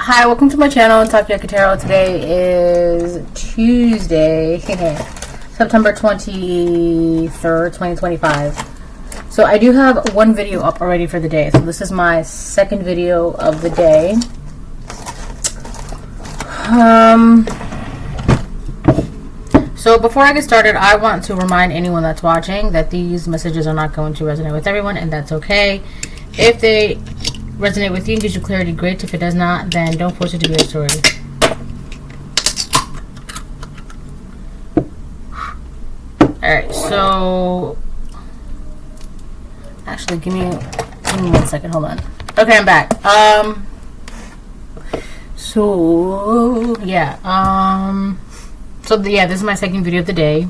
Hi, welcome to my channel, Takoyaki Tarot. Today is Tuesday, September 23rd, 2025. So I do have one video up already for the day. So this is my second video of the day. So before I get started, I want to remind anyone that's watching that these messages are not going to resonate with everyone, and that's okay. If they resonate with you and gives you clarity, great. If it does not, then don't force it to be your story. Alright, so actually give me 1 second, hold on. Okay, I'm back. So yeah, this is my second video of the day.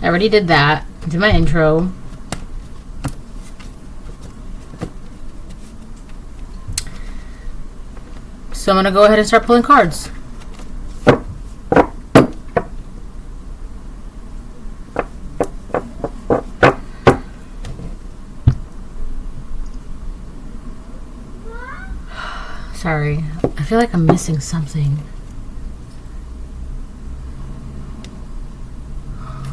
I already did that. Did my intro. So I'm going to go ahead and start pulling cards. Sorry, I feel like I'm missing something. I'm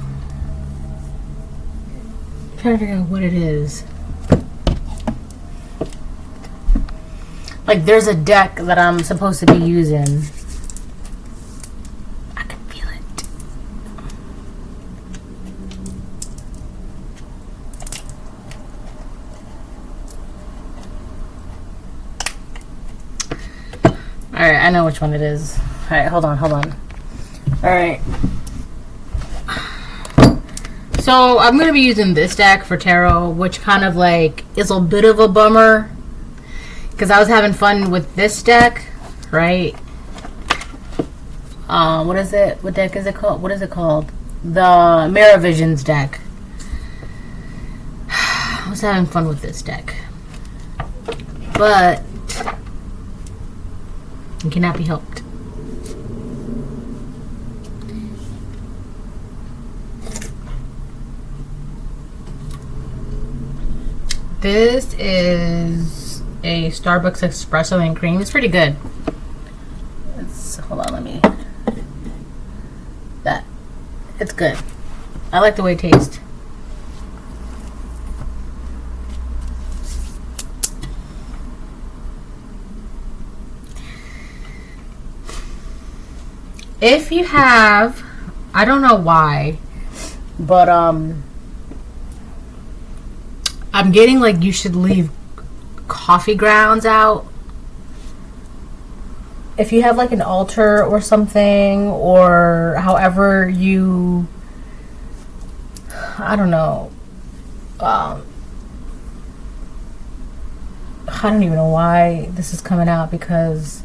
trying to figure out what it is. Like, there's a deck that I'm supposed to be using. I can feel it. Alright, I know which one it is. Alright, hold on. Alright. So, I'm going to be using this deck for tarot, which kind of like is a bit of a bummer. Because I was having fun with this deck, right? What is it? What deck is it called? What is it called? The Mirror Visions deck. I was having fun with this deck. But it cannot be helped. This is a Starbucks espresso and cream. It's pretty good. Hold on, let me. It's good. I like the way it tastes. If you have, I don't know why, but I'm getting like you should leave coffee grounds out. If you have like an altar or something, or however you, I don't know, I don't even know why this is coming out, because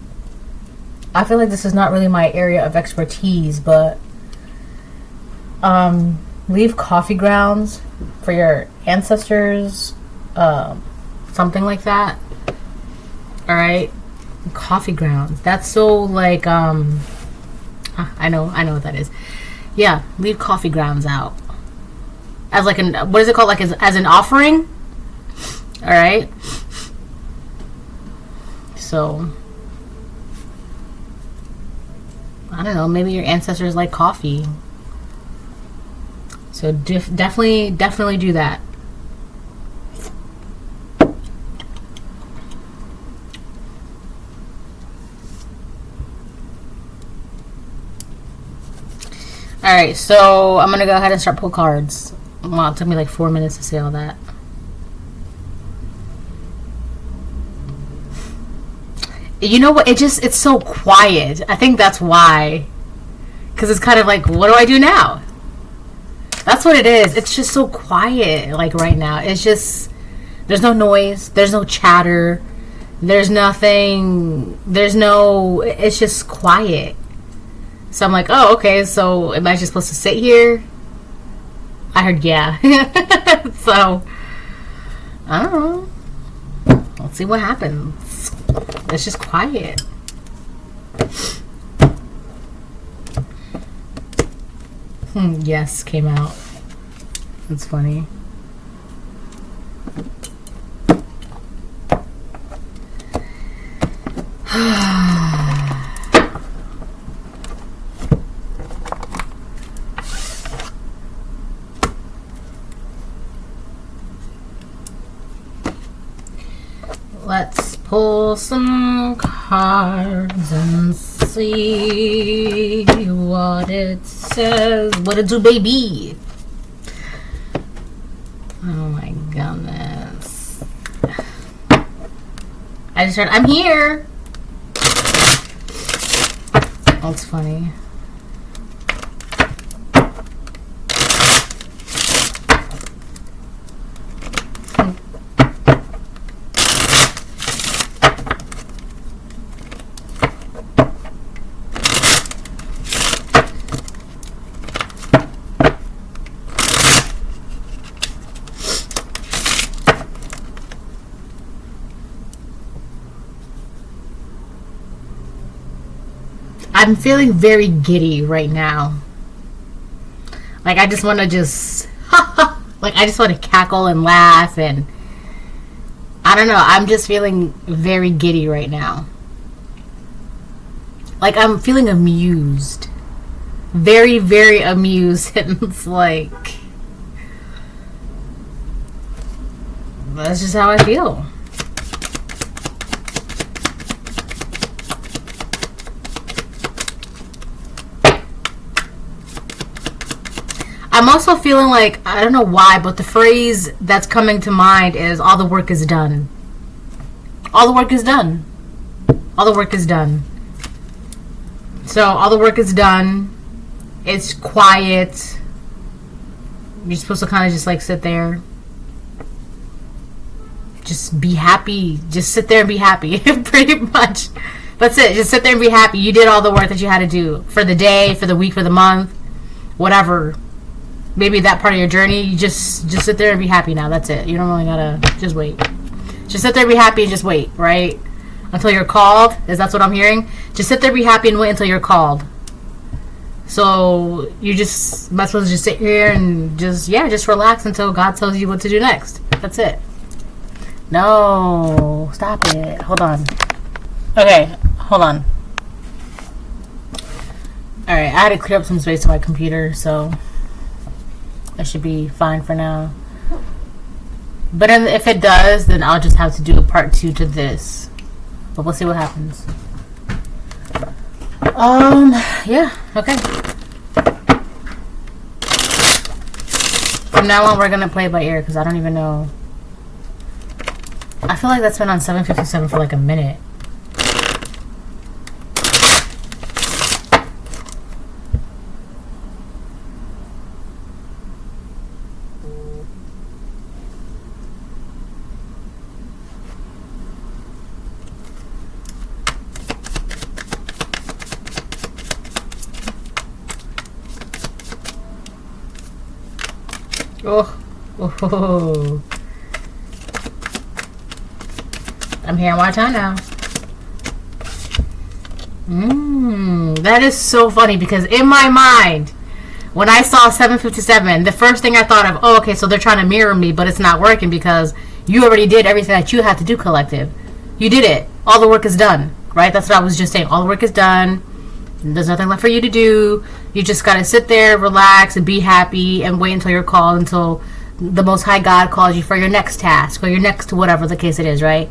I feel like this is not really my area of expertise, but leave coffee grounds for your ancestors, something like that. All right, coffee grounds. That's so like I know what that is. Yeah, leave coffee grounds out as like an, what is it called? Like as an offering. All right. So I don't know. Maybe your ancestors like coffee. So definitely do that. Alright, so I'm going to go ahead and start pull cards. Wow, it took me like 4 minutes to say all that. You know what? It's so quiet. I think that's why. Because it's kind of like, what do I do now? That's what it is. It's just so quiet, like right now. It's just, there's no noise. There's no chatter. There's nothing. It's just quiet. So I'm like, oh, okay, so am I just supposed to sit here? I heard yeah. So, I don't know. Let's see what happens. It's just quiet. Yes came out. That's funny. Let's pull some cards and see what it says. What it do, baby? Oh my goodness. I just heard, I'm here. That's funny. I'm feeling very giddy right now. Like, I just want to like, I just want to cackle and laugh, and I don't know. I'm just feeling very giddy right now. Like, I'm feeling amused. Very, very amused. And it's like, that's just how I feel. I'm also feeling like, I don't know why, but the phrase that's coming to mind is all the work is done. All the work is done. All the work is done. So all the work is done. It's quiet. You're supposed to kind of just like sit there. Just be happy. Just sit there and be happy. Pretty much. That's it. Just sit there and be happy. You did all the work that you had to do for the day, for the week, for the month, whatever. Maybe that part of your journey, you just sit there and be happy now. That's it. You don't really gotta just wait. Just sit there and be happy and just wait, right? Until you're called. Is that what I'm hearing? Just sit there, be happy, and wait until you're called. So you just might as well just sit here and just relax until God tells you what to do next. That's it. No, stop it. Hold on. Okay, hold on. All right, I had to clear up some space on my computer, so that should be fine for now. But if it does, then I'll just have to do a part 2 to this. But we'll see what happens. Yeah, okay. From now on, we're gonna play by ear because I don't even know. I feel like that's been on 757 for like a minute. Oh. I'm here on my time now. That is so funny because in my mind, when I saw 757, the first thing I thought of, oh, okay, so they're trying to mirror me, but it's not working because you already did everything that you had to do, collective. You did it. All the work is done, right? That's what I was just saying. All the work is done. There's nothing left for you to do. You just got to sit there, relax, and be happy, and wait until you're called, until the Most High God calls you for your next task, or your next whatever the case it is, right?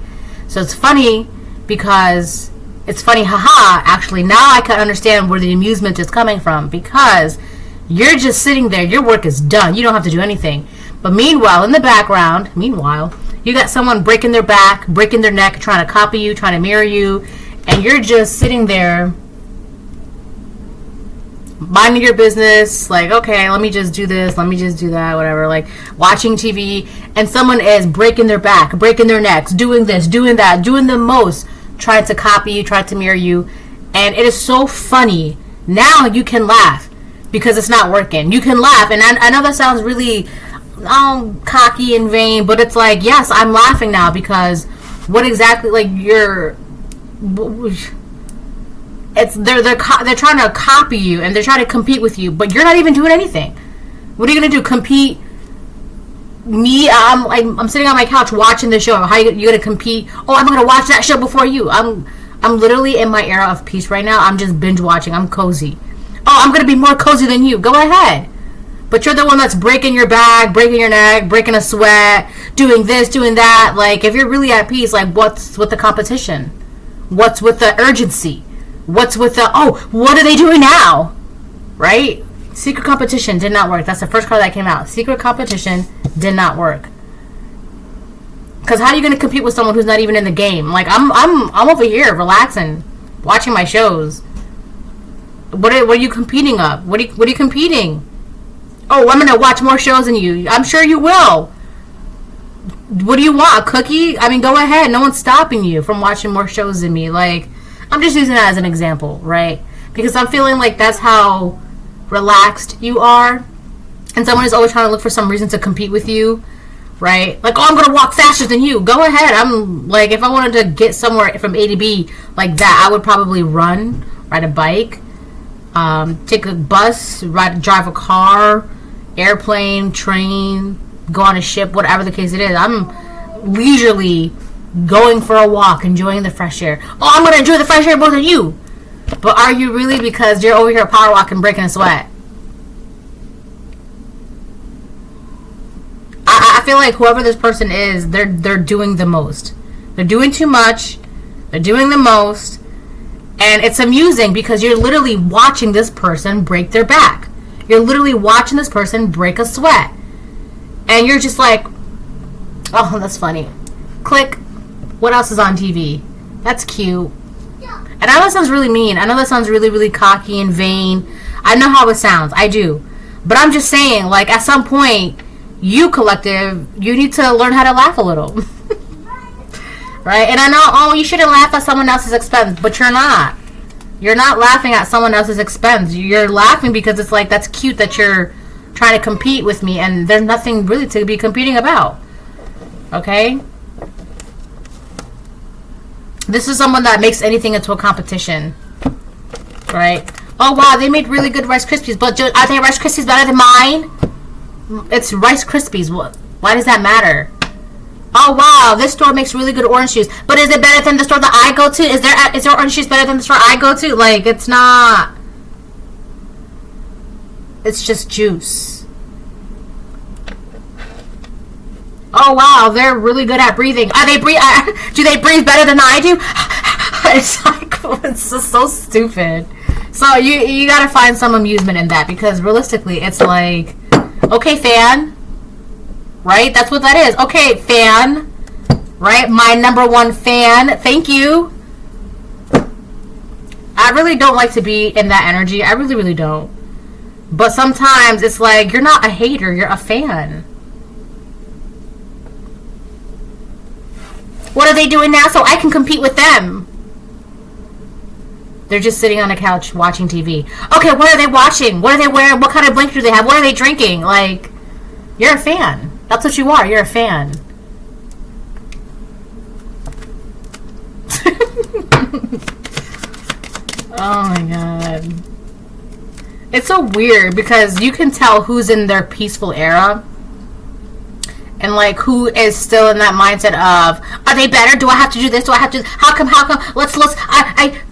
So it's funny because it's funny, haha, actually, now I can understand where the amusement is coming from, because you're just sitting there, your work is done, you don't have to do anything. But meanwhile, in the background, you got someone breaking their back, breaking their neck, trying to copy you, trying to mirror you, and you're just sitting there minding your business, like, okay, let me just do this, let me just do that, whatever, like watching TV, and someone is breaking their back, breaking their necks, doing this, doing that, doing the most, trying to copy you, trying to mirror you. And it is so funny. Now you can laugh because it's not working. You can laugh, and I know that sounds really cocky and vain, but it's like, yes, I'm laughing now because what exactly, like, they're trying to copy you, and they're trying to compete with you, but you're not even doing anything. What are you gonna do? Compete me? I'm sitting on my couch watching the show. How you gonna compete? Oh, I'm gonna watch that show before you. I'm I'm literally in my era of peace right now. I'm just binge watching. I'm cozy. Oh, I'm gonna be more cozy than you. Go ahead. But you're the one that's breaking your back, breaking your neck, breaking a sweat, doing this, doing that. Like, if you're really at peace, like, what's with the competition? What's with the urgency? What's with the, oh, what are they doing now? Right? Secret competition did not work. That's the first card that came out. Secret competition did not work. Because how are you going to compete with someone who's not even in the game? Like, I'm over here relaxing, watching my shows. What are you competing of? What are you competing? Oh, I'm going to watch more shows than you. I'm sure you will. What do you want? A cookie? I mean, go ahead. No one's stopping you from watching more shows than me. Like, I'm just using that as an example, right? Because I'm feeling like that's how relaxed you are. And someone is always trying to look for some reason to compete with you, right? Like, oh, I'm going to walk faster than you. Go ahead. I'm, like, if I wanted to get somewhere from A to B like that, I would probably run, ride a bike, take a bus, drive a car, airplane, train, go on a ship, whatever the case it is. I'm leisurely going for a walk, enjoying the fresh air. Oh, I'm going to enjoy the fresh air more than you. But are you really? Because you're over here power walking, breaking a sweat. I feel like whoever this person is, they're doing the most. They're doing too much. They're doing the most. And it's amusing because you're literally watching this person break their back. You're literally watching this person break a sweat. And you're just like, oh, that's funny. Click. What else is on TV? That's cute. And I know that sounds really mean. I know that sounds really, really cocky and vain. I know how it sounds. I do. But I'm just saying, like, at some point, you collective, you need to learn how to laugh a little. Right? And I know, oh, you shouldn't laugh at someone else's expense. But you're not. You're not laughing at someone else's expense. You're laughing because it's like, that's cute that you're trying to compete with me. And there's nothing really to be competing about. Okay? This is someone that makes anything into a competition. Right? Oh, wow, they made really good Rice Krispies. But are they Rice Krispies better than mine? It's Rice Krispies. Why does that matter? Oh, wow, this store makes really good orange juice. But is it better than the store that I go to? Is there orange juice better than the store I go to? Like, it's not. It's just juice. Oh, wow, they're really good at breathing. Do they breathe better than I do? It's like, it's just so stupid. So you gotta find some amusement in that, because realistically, it's like, okay, fan, right? That's what that is. Okay, fan, right? My number one fan. Thank you. I really don't like to be in that energy. I really, really don't. But sometimes it's like, you're not a hater, you're a fan. What are they doing now so I can compete with them? They're just sitting on a couch watching TV. Okay, what are they watching? What are they wearing? What kind of blanket do they have? What are they drinking? Like, you're a fan. That's what you are. You're a fan. Oh my god. It's so weird because you can tell who's in their peaceful era. And like, who is still in that mindset of, are they better? Do I have to do this? Do I have to? How come?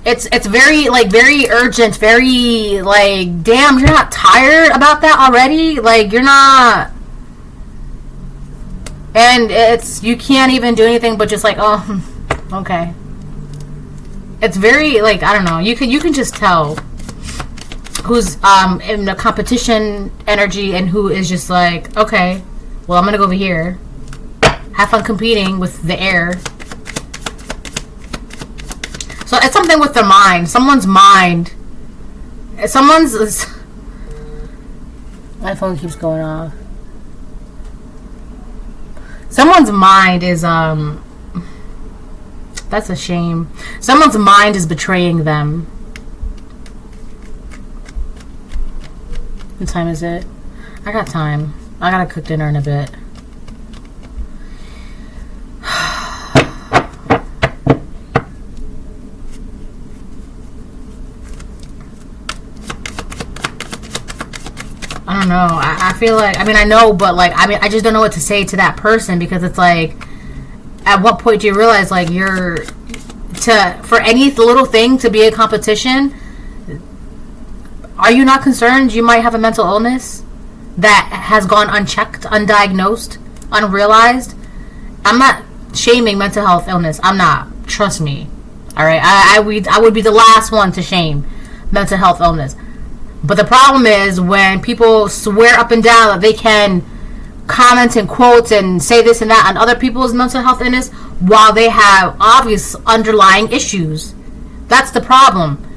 It's very, like, very urgent, very, like, damn, you're not tired about that already? Like, you're not. And it's, you can't even do anything but just like, oh, okay. It's very, like, I don't know. You can just tell who's in the competition energy and who is just like, okay, well, I'm going to go over here. Have fun competing with the air. So it's something with their mind. Someone's mind. My phone keeps going off. Someone's mind is, that's a shame. Someone's mind is betraying them. What time is it? I got time. I gotta cook dinner in a bit. I don't know. I feel like, I mean, I know, but like, I mean, I just don't know what to say to that person, because it's like, at what point do you realize, like, for any little thing to be a competition, are you not concerned you might have a mental illness that has gone unchecked, undiagnosed, unrealized? I'm not shaming mental health illness. I'm not. Trust me. All right. I would be the last one to shame mental health illness. But the problem is when people swear up and down that they can comment and quote and say this and that on other people's mental health illness while they have obvious underlying issues. That's the problem.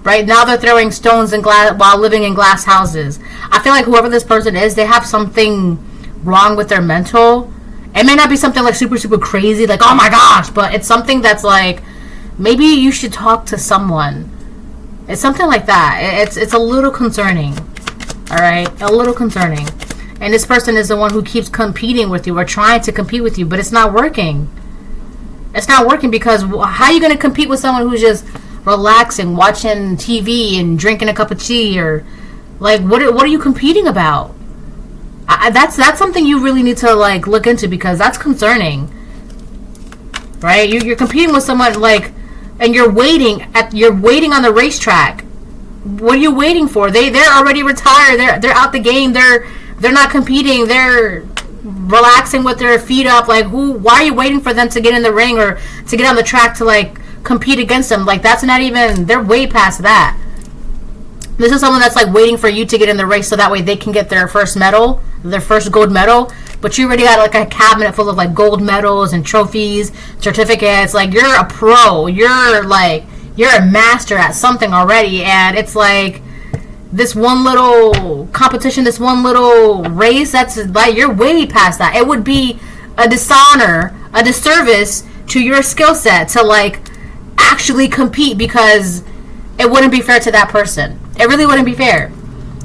Right now they're throwing stones in glass while living in glass houses. I feel like whoever this person is, they have something wrong with their mental. It may not be something like super, super crazy, like, oh my gosh, but it's something that's like, maybe you should talk to someone. It's something like that. It's a little concerning. All right? A little concerning. And this person is the one who keeps competing with you or trying to compete with you, but it's not working. It's not working because how are you going to compete with someone who's just relaxing, watching TV and drinking a cup of tea? Or like, what are you competing about? That's something you really need to like look into, because that's concerning, right? You're competing with someone like, and you're waiting on the racetrack. What are you waiting for? They're already retired. They're out the game. They're not competing. They're relaxing with their feet up. Like, why are you waiting for them to get in the ring or to get on the track to like compete against them? Like, that's not even, they're way past that. This is someone that's like waiting for you to get in the race so that way they can get their first medal, their first gold medal. But you already got like a cabinet full of like gold medals and trophies, certificates. Like, you're a pro. You're a master at something already. And it's like this one little competition, this one little race, that's like, you're way past that. It would be a dishonor, a disservice to your skill set to like actually compete, because it wouldn't be fair to that person. It really wouldn't be fair,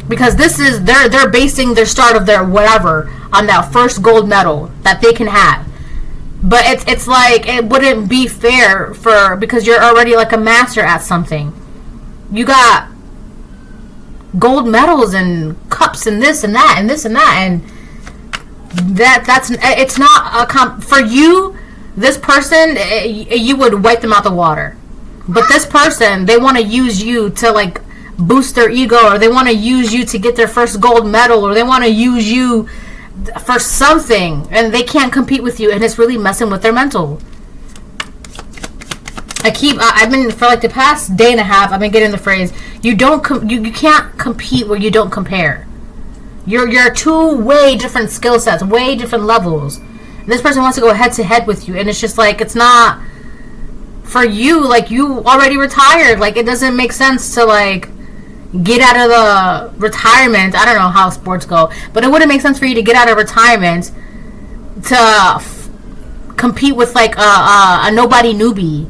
because this is they're basing their start of their whatever on that first gold medal that they can have. But it's like, it wouldn't be fair because you're already like a master at something. You got gold medals and cups and this and that and this and that, and that's it's not a for you. This person, you would wipe them out the water. But this person, they want to use you to like boost their ego, or they want to use you to get their first gold medal, or they want to use you for something, and they can't compete with you, and it's really messing with their mental. I've been, for like the past day and a half, I've been getting the phrase, you can't compete where you don't compare. You're two way different skill sets, way different levels. And this person wants to go head to head with you, and it's just like, it's not for you. Like, you already retired. Like, it doesn't make sense to like get out of the retirement. I don't know how sports go, but it wouldn't make sense for you to get out of retirement to compete with like a nobody newbie,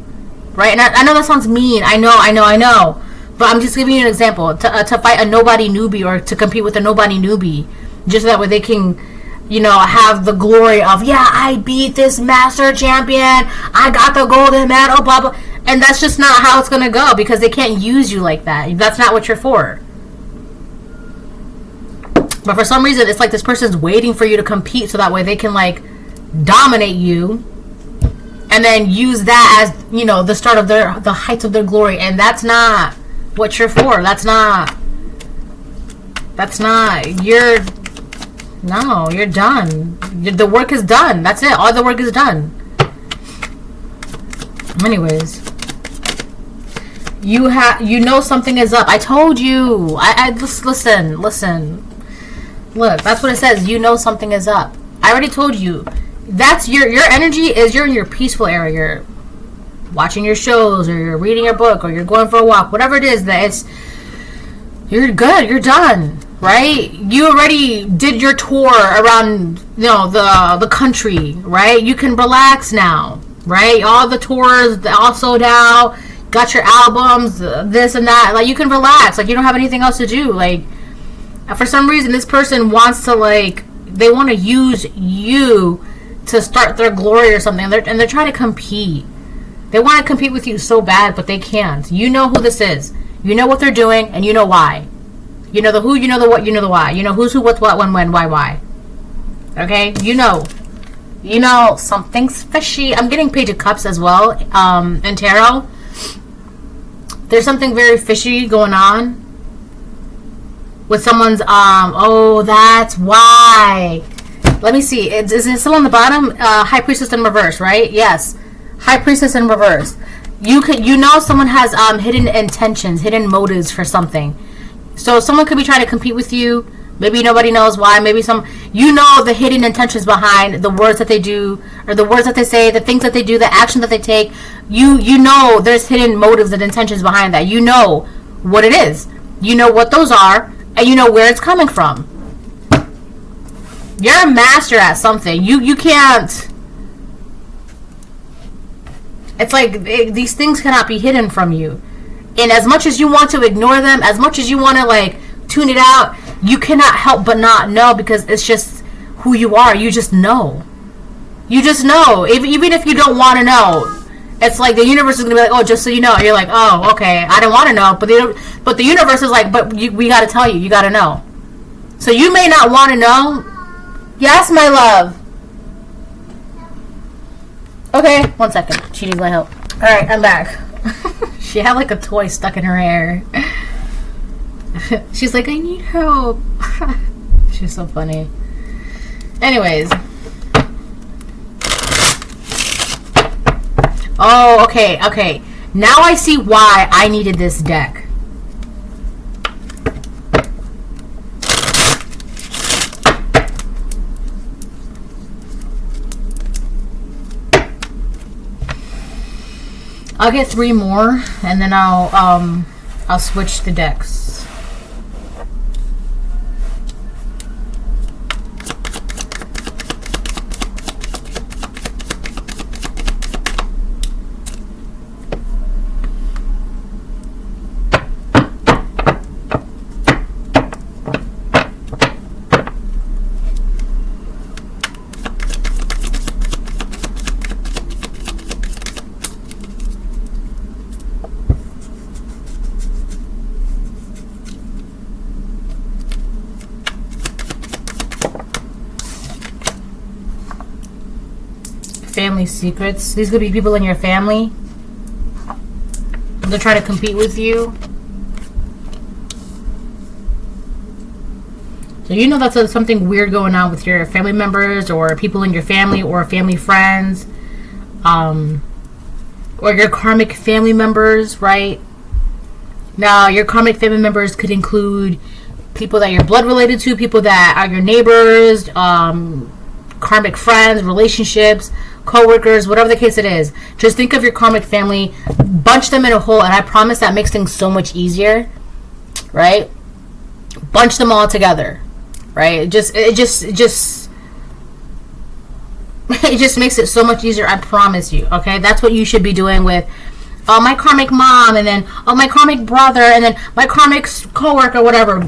right? And I know that sounds mean. I know. But I'm just giving you an example. To fight a nobody newbie, or to compete with a nobody newbie, just so that way they can, have the glory of, yeah, I beat this master champion, I got the golden medal, blah, blah. And that's just not how it's going to go, because they can't use you like that. That's not what you're for. But for some reason, it's like this person's waiting for you to compete so that way they can, like, dominate you and then use that as, the start of the heights of their glory. And that's not what you're for. You're done. The work is done. That's it. All the work is done. Anyways, you know something is up. I told you. I just listen. Look, that's what it says. You know something is up. I already told you. That's your energy is you're in your peaceful area. You're watching your shows, or you're reading your book, or you're going for a walk. Whatever it is, you're good. You're done. Right? You already did your tour around, the country, right? You can relax now, right? All the tours, all sold out, got your albums, this and that. Like, you can relax. Like, you don't have anything else to do. Like, for some reason, this person wants to, like, they want to use you to start their glory or something. And they're trying to compete. They want to compete with you so bad, but they can't. You know who this is. You know what they're doing, and you know why. You know the who, you know the what, you know the why. You know who's who, what's what, when, why. Okay? You know. You know, something's fishy. I'm getting Page of Cups as well, in tarot. There's something very fishy going on with someone's, oh, that's why. Let me see. Is it still on the bottom? High Priestess in reverse, right? Yes. High Priestess in reverse. You know someone has hidden intentions, hidden motives for something. So someone could be trying to compete with you. Maybe nobody knows why. Maybe you know the hidden intentions behind the words that they do, or the words that they say, the things that they do, the action that they take. You know there's hidden motives and intentions behind that. You know what it is. You know what those are, and you know where it's coming from. You're a master at something. You can't. It's like these things cannot be hidden from you. And as much as you want to ignore them, as much as you want to like tune it out, you cannot help but not know, because it's just who you are. You just know. You just know. Even if you don't want to know, it's like the universe is going to be like, oh, just so you know. You're like, oh, okay, I don't want to know. But the universe is like, but we got to tell you. You got to know. So you may not want to know. Yes, my love. Okay, 1 second. She needs my help. All right, I'm back. She had like a toy stuck in her hair. She's like, I need help. She's so funny. Anyways. Oh, okay. Now I see why I needed this deck. I'll get 3 more, and then I'll switch the decks. Family secrets. These could be people in your family. They're trying to compete with you. So you know that's something weird going on with your family members, or people in your family, or family friends, or your karmic family members, right? Now, your karmic family members could include people that you're blood related to, people that are your neighbors, karmic friends, relationships, co-workers, whatever the case it is. Just think of your karmic family, bunch them in a hole, and I promise that makes things so much easier, right? Bunch them all together, right? It just makes it so much easier, I promise you, okay? That's what you should be doing with my karmic mom, and then my karmic brother, and then my karmic co-worker, whatever.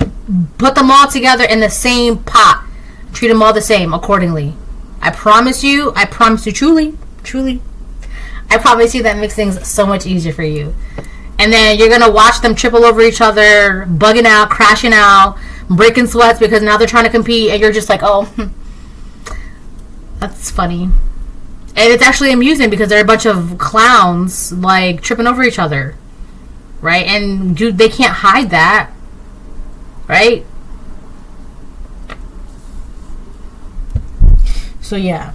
Put them all together in the same pot. Treat them all the same accordingly. I promise you, truly, I promise you that makes things so much easier for you. And then you're going to watch them triple over each other, bugging out, crashing out, breaking sweats because now they're trying to compete, and you're just like, oh, that's funny. And it's actually amusing because they're a bunch of clowns, like, tripping over each other, right? And they can't hide that, right? So, yeah.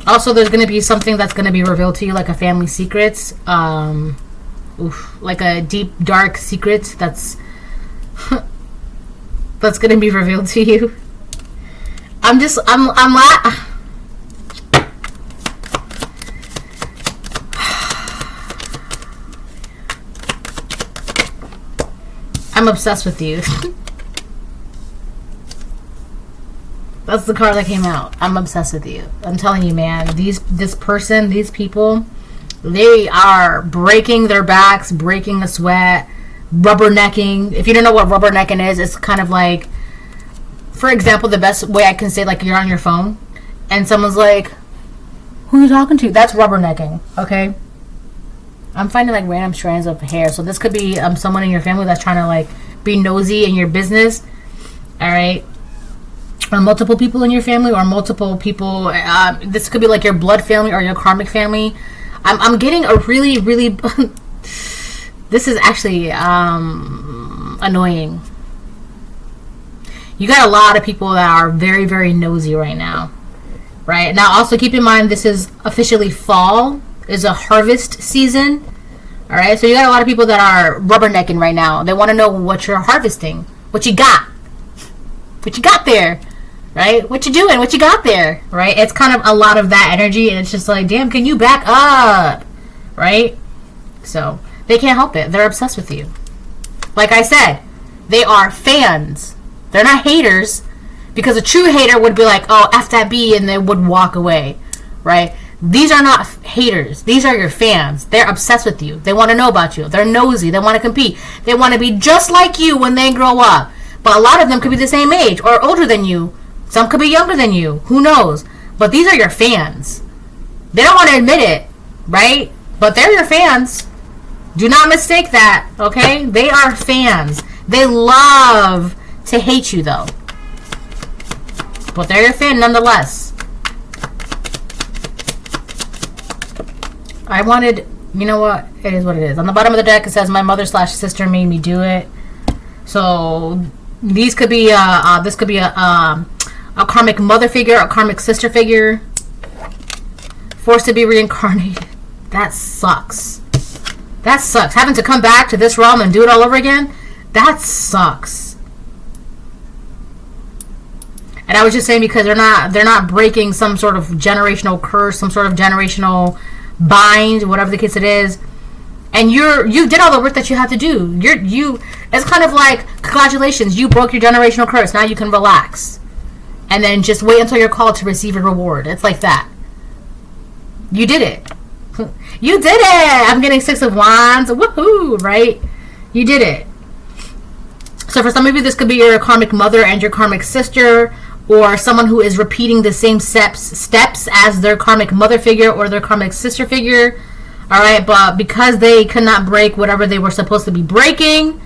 Also, there's going to be something that's going to be revealed to you, like a family secret. Like a deep, dark secret that's going to be revealed to you. I'm obsessed with you. That's the card that came out. I'm obsessed with you. I'm telling you, man. These people, they are breaking their backs, breaking a sweat, rubbernecking. If you don't know what rubbernecking is, it's kind of like, for example, the best way I can say, like, you're on your phone and someone's like, who are you talking to? That's rubbernecking, okay? I'm finding, like, random strands of hair. So this could be someone in your family that's trying to, like, be nosy in your business. All right? or multiple people in your family, or multiple people. This could be like your blood family or your karmic family. I'm getting a really, really. This is actually annoying. You got a lot of people that are very, very nosy right now. Right now, also keep in mind this is officially fall. Is a harvest season. All right, so you got a lot of people that are rubbernecking right now. They want to know what you're harvesting, what you got there, right? What you doing? What you got there, right? It's kind of a lot of that energy, and it's just like, damn, can you back up, right? So they can't help it. They're obsessed with you. Like I said, they are fans. They're not haters, because a true hater would be like, oh, F that B, and they would walk away, right? These are not haters. These are your fans. They're obsessed with you. They want to know about you. They're nosy. They want to compete. They want to be just like you when they grow up. But a lot of them could be the same age or older than you. Some could be younger than you. Who knows? But these are your fans. They don't want to admit it, right? But they're your fans. Do not mistake that, okay? They are fans. They love to hate you, though. But they're your fan nonetheless. I wanted, you know what? It is what it is. On the bottom of the deck, it says, my mother/sister made me do it. So these could be, this could be a karmic mother figure, a karmic sister figure. Forced to be reincarnated. That sucks. That sucks. Having to come back to this realm and do it all over again, that sucks. And I was just saying, because they're not breaking some sort of generational curse, some sort of generational bind, whatever the case it is, and you did all the work that you had to do. It's kind of like, congratulations, you broke your generational curse. Now you can relax, and then just wait until you're called to receive your reward. It's like that. You did it. You did it. I'm getting 6 of Wands. Woohoo! Right? You did it. So for some of you, this could be your karmic mother and your karmic sister, or someone who is repeating the same steps as their karmic mother figure or their karmic sister figure. All right, but because they could not break whatever they were supposed to be breaking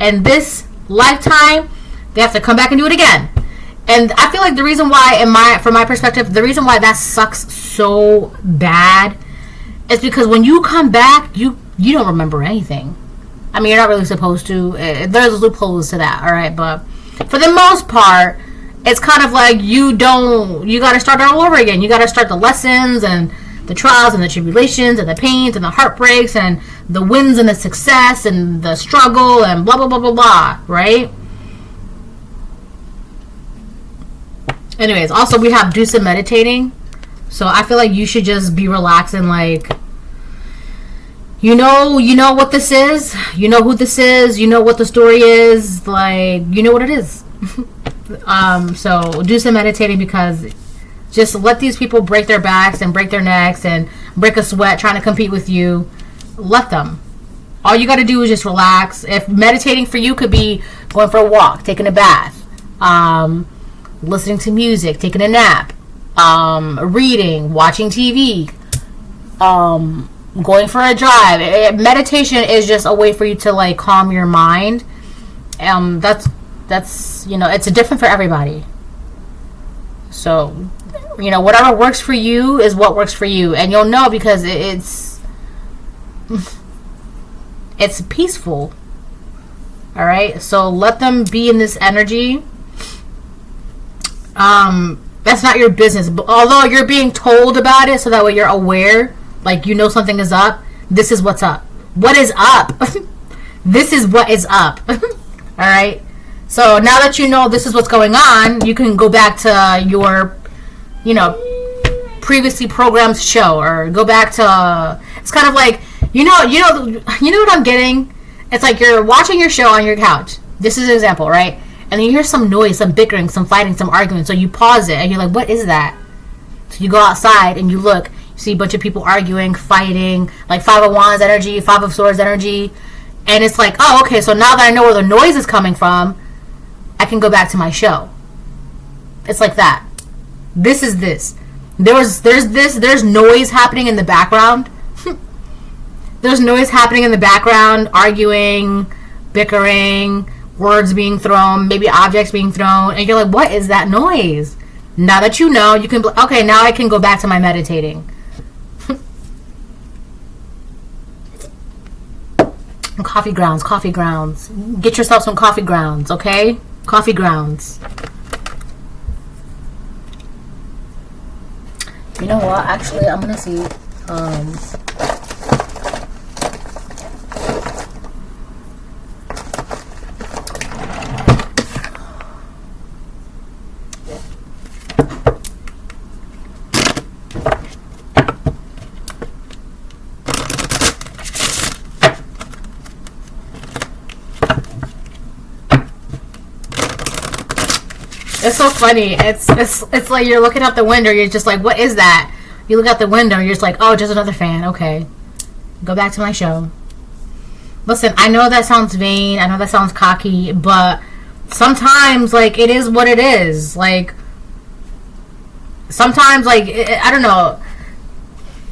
in this lifetime, they have to come back and do it again. And I feel like the reason why, from my perspective, the reason why that sucks so bad is because when you come back, you don't remember anything. I mean, you're not really supposed to. There's loopholes to that, all right? But for the most part, it's kind of like you got to start all over again. You got to start the lessons and the trials and the tribulations and the pains and the heartbreaks and the wins and the success and the struggle and blah, blah, blah, blah, blah, right? Anyways, also we have do some meditating. So I feel like you should just be relaxed and like, you know what this is. You know who this is. You know what the story is. Like, you know what it is. So do some meditating, because just let these people break their backs and break their necks and break a sweat trying to compete with you. Let them. All you got to do is just relax. If meditating for you could be going for a walk, taking a bath, listening to music, taking a nap, reading, watching TV, going for a drive. Meditation is just a way for you to like calm your mind. That's it's different for everybody. So, whatever works for you is what works for you, and you'll know because it's peaceful. All right, so let them be in this energy. That's not your business, but although you're being told about it, so that way you're aware, like something is up. This is what's up. What is up? This is what is up. All right. So now that you know this is what's going on, you can go back to your, previously programmed show, or go back to. It's kind of like you know what I'm getting. It's like you're watching your show on your couch. This is an example, right? And then you hear some noise, some bickering, some fighting, some arguing. So you pause it and you're like, "What is that?" So you go outside and you look. You see a bunch of people arguing, fighting, like 5 of Wands energy, 5 of Swords energy, and it's like, oh, okay. So now that I know where the noise is coming from, I can go back to my show. It's like that. This is this. There's noise happening in the background. There's noise happening in the background, arguing, bickering, words being thrown, maybe objects being thrown, and you're like, what is that noise? Now that you know, you can be, okay, now I can go back to my meditating. Coffee grounds, coffee grounds. Get yourself some coffee grounds, okay? Coffee grounds. You know what? Actually, I'm gonna see. It's so funny. It's like you're looking out the window. You're just like, what is that? You look out the window. You're just like, oh, just another fan. Okay, go back to my show. Listen, I know that sounds vain. I know that sounds cocky, but sometimes, like, it is what it is. Like, sometimes, like, I don't know.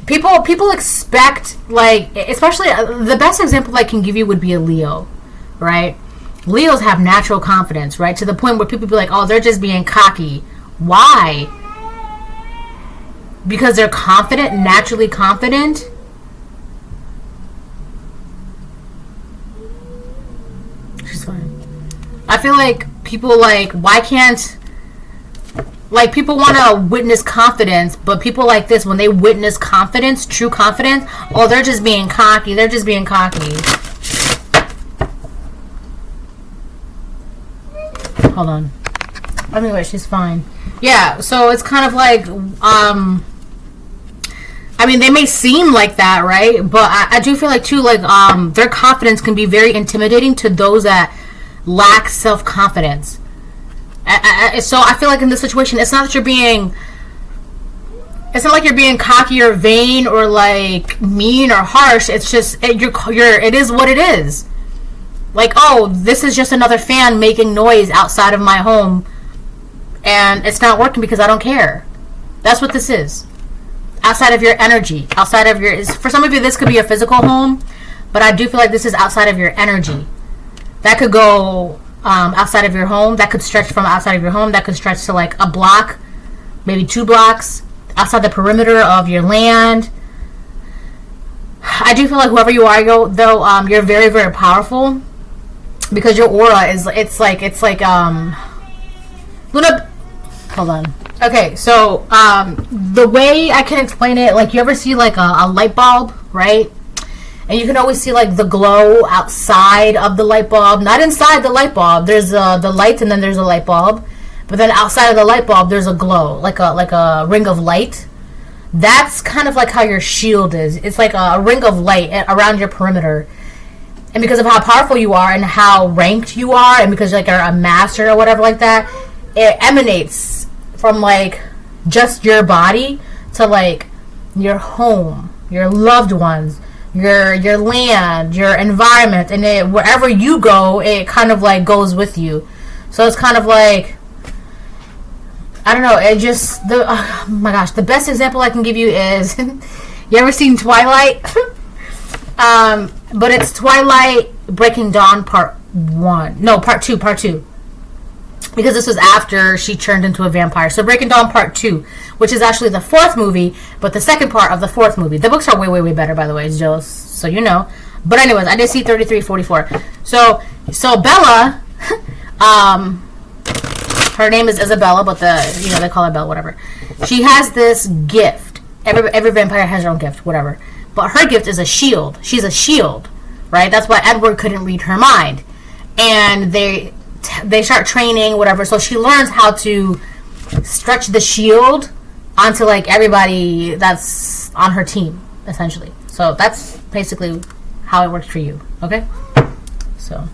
People expect, like, especially the best example I can give you would be a Leo, right? Leos have natural confidence, right? To the point where people be like, oh, they're just being cocky. Why? Because they're confident, naturally confident? She's fine. I feel like people, like, why can't, like, people want to witness confidence, but people like this, when they witness confidence, true confidence, oh, they're just being cocky. They're just being cocky. Hold on. Anyway, she's fine. Yeah, so it's kind of like, I mean, they may seem like that, right? But I do feel like, too, like, their confidence can be very intimidating to those that lack self-confidence. So I feel like in this situation, it's not that you're being, it's not like you're being cocky or vain or, like, mean or harsh. It's just, it is what it is. Like, oh, this is just another fan making noise outside of my home, and it's not working because I don't care. That's what this is. Outside of your energy. Outside of your... For some of you, this could be a physical home, but I do feel like this is outside of your energy. That could go outside of your home. That could stretch from outside of your home. That could stretch to, like, a block, maybe 2 blocks, outside the perimeter of your land. I do feel like whoever you are, though, you're very, very powerful. Because your aura is, it's like, Luna, hold on. Okay, so, the way I can explain it, like, you ever see, like, a light bulb, right? And you can always see, like, the glow outside of the light bulb. Not inside the light bulb. There's, the light, and then there's a light bulb. But then outside of the light bulb, there's a glow, like a ring of light. That's kind of like how your shield is. It's like a ring of light around your perimeter. And because of how powerful you are and how ranked you are, and because like you're a master or whatever like that, it emanates from like just your body to like your home, your loved ones, your land, your environment, and it, wherever you go, it kind of like goes with you. So it's kind of like, I don't know, it just, oh my gosh, the best example I can give you is, you ever seen Twilight? But it's Twilight Breaking Dawn part 2. Because this was after she turned into a vampire. So Breaking Dawn part 2, which is actually the 4th movie, but the second part of the 4th movie. The books are way, way, way better, by the way, just so you know. But anyways, I did see 3344. So Bella, her name is Isabella, but they call her Bella, whatever. She has this gift. Every vampire has their own gift, whatever. But her gift is a shield. She's a shield, right? That's why Edward couldn't read her mind. And they start training, whatever. So she learns how to stretch the shield onto, like, everybody that's on her team, essentially. So that's basically how it works for you, okay? So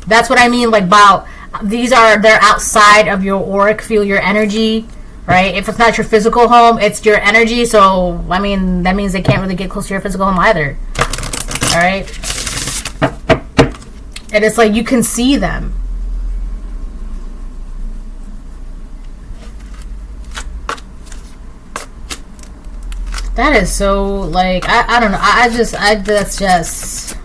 that's what I mean, like, about they're outside of your auric field, your energy, right? If it's not your physical home, it's your energy. So, I mean, that means they can't really get close to your physical home either. All right? And it's like you can see them. That is so, like, I don't know. that's just...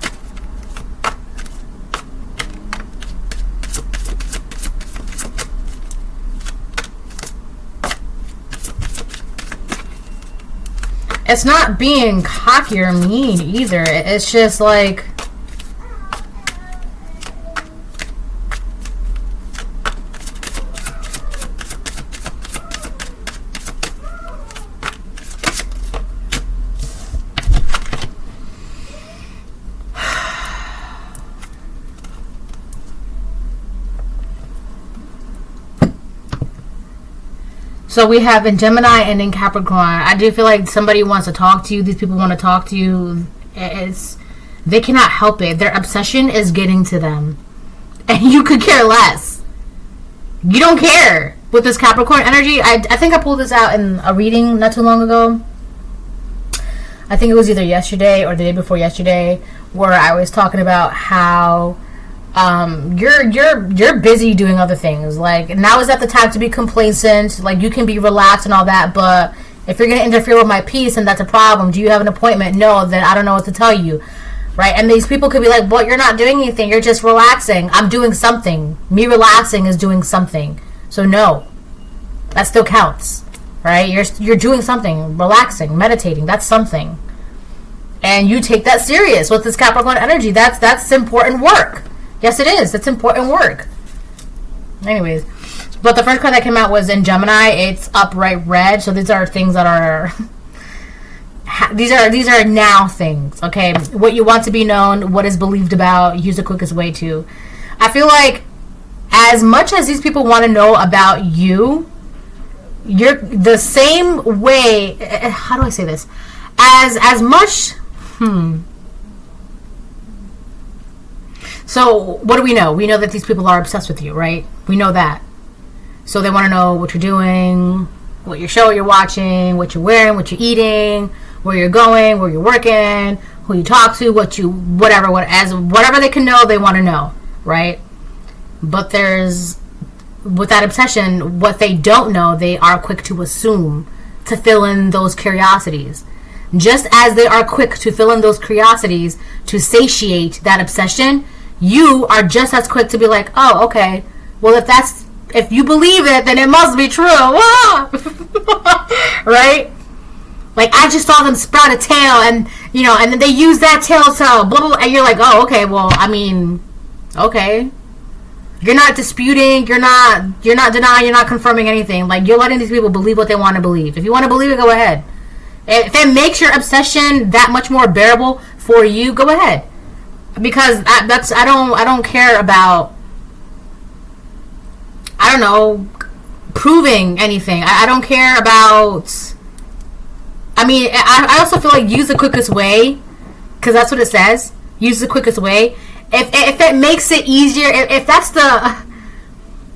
It's not being cocky or mean either. It's just like, so we have in Gemini and in Capricorn. I do feel like somebody wants to talk to you. These people want to talk to you. They cannot help it. Their obsession is getting to them. And you could care less. You don't care with this Capricorn energy. I think I pulled this out in a reading not too long ago. I think it was either yesterday or the day before yesterday, where I was talking about how you're busy doing other things. Like, now is not the time to be complacent. Like, you can be relaxed and all that, but if you're going to interfere with my peace, and that's a problem. Do you have an appointment? No, then I don't know what to tell you, right? And these people could be like, well, you're not doing anything, you're just relaxing. I'm doing something. Me relaxing is doing something. So no, that still counts, right? You're doing something, relaxing, meditating. That's something, and you take that serious with this Capricorn energy. That's important work. Yes, it is. It's important work. Anyways, but the first card that came out was in Gemini. It's upright red. So these are things that are these are now things. Okay, what you want to be known, what is believed about. Use the quickest way to. I feel like as much as these people want to know about you, you're the same way. How do I say this? As much. So, what do we know? We know that these people are obsessed with you, right? We know that. So, they want to know what you're doing, what your show you're watching, what you're wearing, what you're eating, where you're going, where you're working, who you talk to, whatever they can know, they want to know, right? But with that obsession, what they don't know, they are quick to assume, to fill in those curiosities. Just as they are quick to fill in those curiosities to satiate that obsession, you are just as quick to be like, oh, okay, well, if you believe it, then it must be true. Right? Like, I just saw them sprout a tail, and and then they use that tail to blah, blah, blah, and you're like, oh, okay, well, I mean, okay. You're not disputing, you're not denying, you're not confirming anything. Like, you're letting these people believe what they want to believe. If you want to believe it, go ahead. If it makes your obsession that much more bearable for you, go ahead. Because I don't care about, I don't know, proving anything. I don't care about, I mean, I also feel like use the quickest way, because that's what it says. Use the quickest way. If it makes it easier,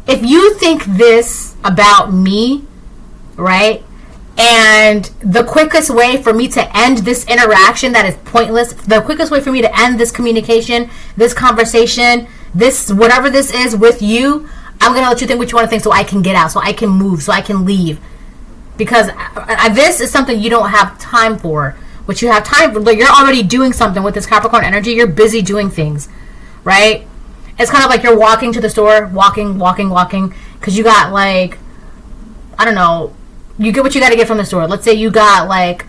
if you think this about me, right? And the quickest way for me to end this interaction that is pointless, the quickest way for me to end this communication, this conversation, this whatever this is with you, I'm going to let you think what you want to think so I can get out, so I can move, so I can leave. Because this is something you don't have time for. What you have time for, like, you're already doing something with this Capricorn energy. You're busy doing things, right? It's kind of like you're walking to the store, walking, because you got, like, I don't know, you get what you got to get from the store. Let's say you got, like,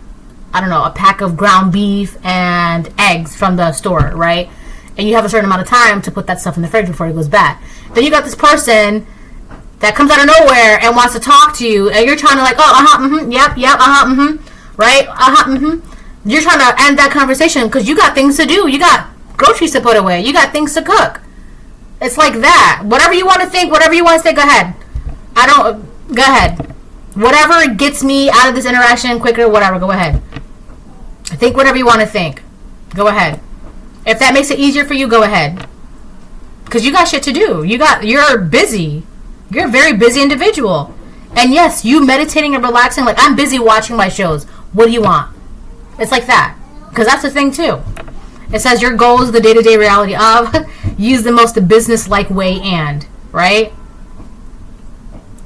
I don't know, a pack of ground beef and eggs from the store, right? And you have a certain amount of time to put that stuff in the fridge before it goes bad. Then you got this person that comes out of nowhere and wants to talk to you, and you're trying to, like, right? You're trying to end that conversation because you got things to do. You got groceries to put away. You got things to cook. It's like that. Whatever you want to think, whatever you want to say, go ahead. Go ahead. Whatever gets me out of this interaction quicker, whatever, go ahead. Think whatever you want to think. Go ahead. If that makes it easier for you, go ahead. Because you got shit to do. You're busy. You're a very busy individual. And yes, you meditating and relaxing, like, I'm busy watching my shows. What do you want? It's like that. Because that's the thing, too. It says your goals, the day-to-day reality of, use the most business-like way and, right?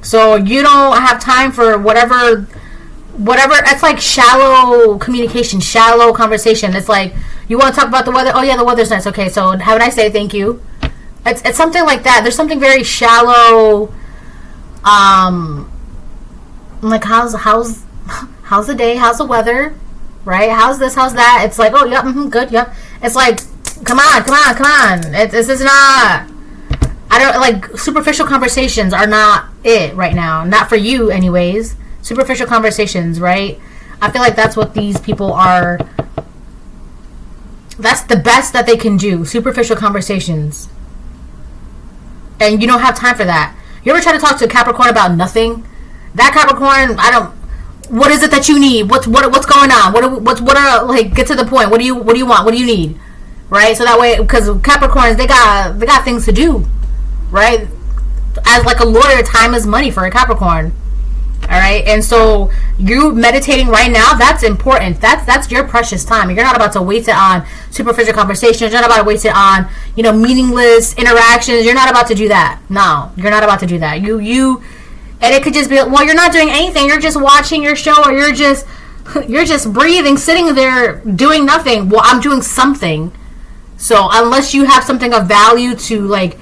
So you don't have time for whatever, it's like shallow communication, shallow conversation. It's like, you want to talk about the weather? Oh yeah, the weather's nice. Okay, so how would I say thank you? It's something like that. There's something very shallow, like how's the day? How's the weather? right? How's this? How's that? It's like, oh, yep, good, yep. It's like, come on. This is not. I don't like superficial conversations are not it right now. Not for you, anyways. Superficial conversations, right? I feel like that's what these people are. That's the best that they can do. Superficial conversations. And you don't have time for that. You ever try to talk to a Capricorn about nothing? That Capricorn, what is it that you need? What's going on? What are like, get to the point. What do you want? What do you need? Right? So that way, because Capricorns, they got things to do. Right? As like a lawyer, time is money for a Capricorn. Alright? And so you meditating right now, that's important. That's your precious time. You're not about to waste it on superficial conversations. You're not about to waste it on, meaningless interactions. You're not about to do that. No, you're not about to do that. You and it could just be, well, you're not doing anything. You're just watching your show, or you're just breathing, sitting there doing nothing. Well, I'm doing something. So unless you have something of value to, like,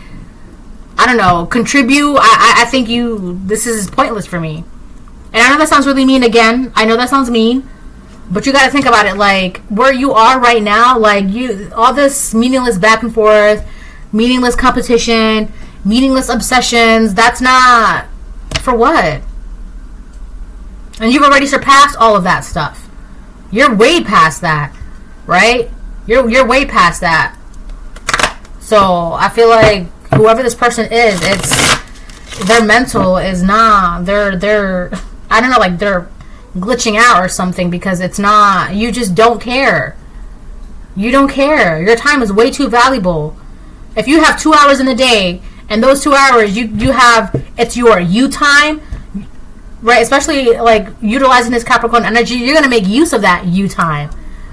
I don't know, contribute, I think this is pointless for me. And I know that sounds really mean again. I know that sounds mean. But you got to think about it, like, where you are right now, like, all this meaningless back and forth, meaningless competition, meaningless obsessions, that's not, for what? And you've already surpassed all of that stuff. You're way past that, right? You're way past that. So, I feel like whoever this person is, their mental is not, they're I don't know, like they're glitching out or something, because it's not, you just don't care. You don't care. Your time is way too valuable. If you have 2 hours in a day, and those 2 hours you have, it's your you time, right? Especially like utilizing this Capricorn energy, you're gonna make use of that you time,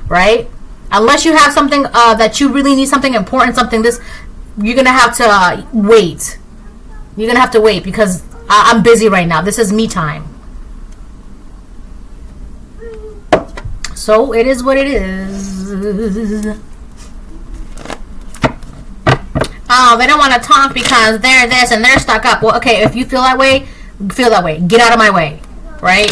right? Unless you have something that you really need, something important, something this, you're gonna have to wait. You're gonna have to wait, because I'm busy right now. This is me time. So it is what it is. Oh, they don't want to talk because they're this and they're stuck up. Well, okay, if you feel that way, feel that way. Get out of my way, right?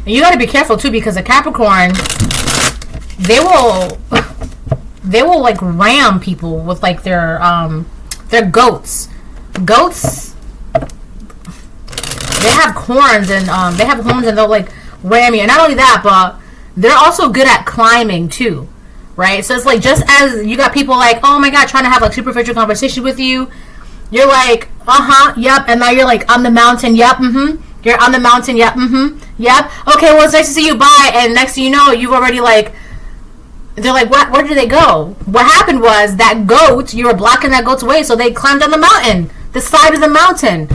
And you got to be careful too, because a Capricorn, they will like ram people with like their goats. Goats, they have horns, and they'll like ram you. And not only that, but they're also good at climbing too, right? So it's like, just as you got people like, oh my god, trying to have like superficial conversation with you, you're like, yep, and now you're like on the mountain, yep, you're on the mountain, yep, yep, okay, well, it's nice to see you, bye. And next thing you know, you've already like, they're like, what? Where did they go? What happened was that goat, you were blocking that goat's way, so they climbed on the mountain, the side of the mountain,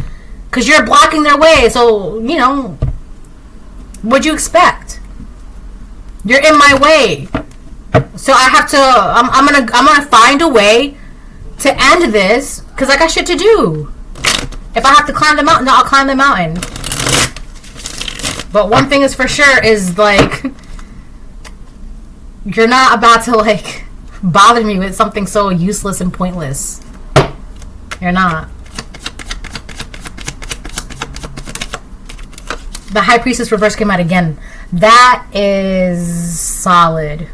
because you're blocking their way. So, what'd you expect? You're in my way, so I have to. I'm gonna find a way to end this, because I got shit to do. If I have to climb the mountain, I'll climb the mountain. But one thing is for sure is like, you're not about to like bother me with something so useless and pointless. You're not. The High Priestess reverse came out again. That is solid.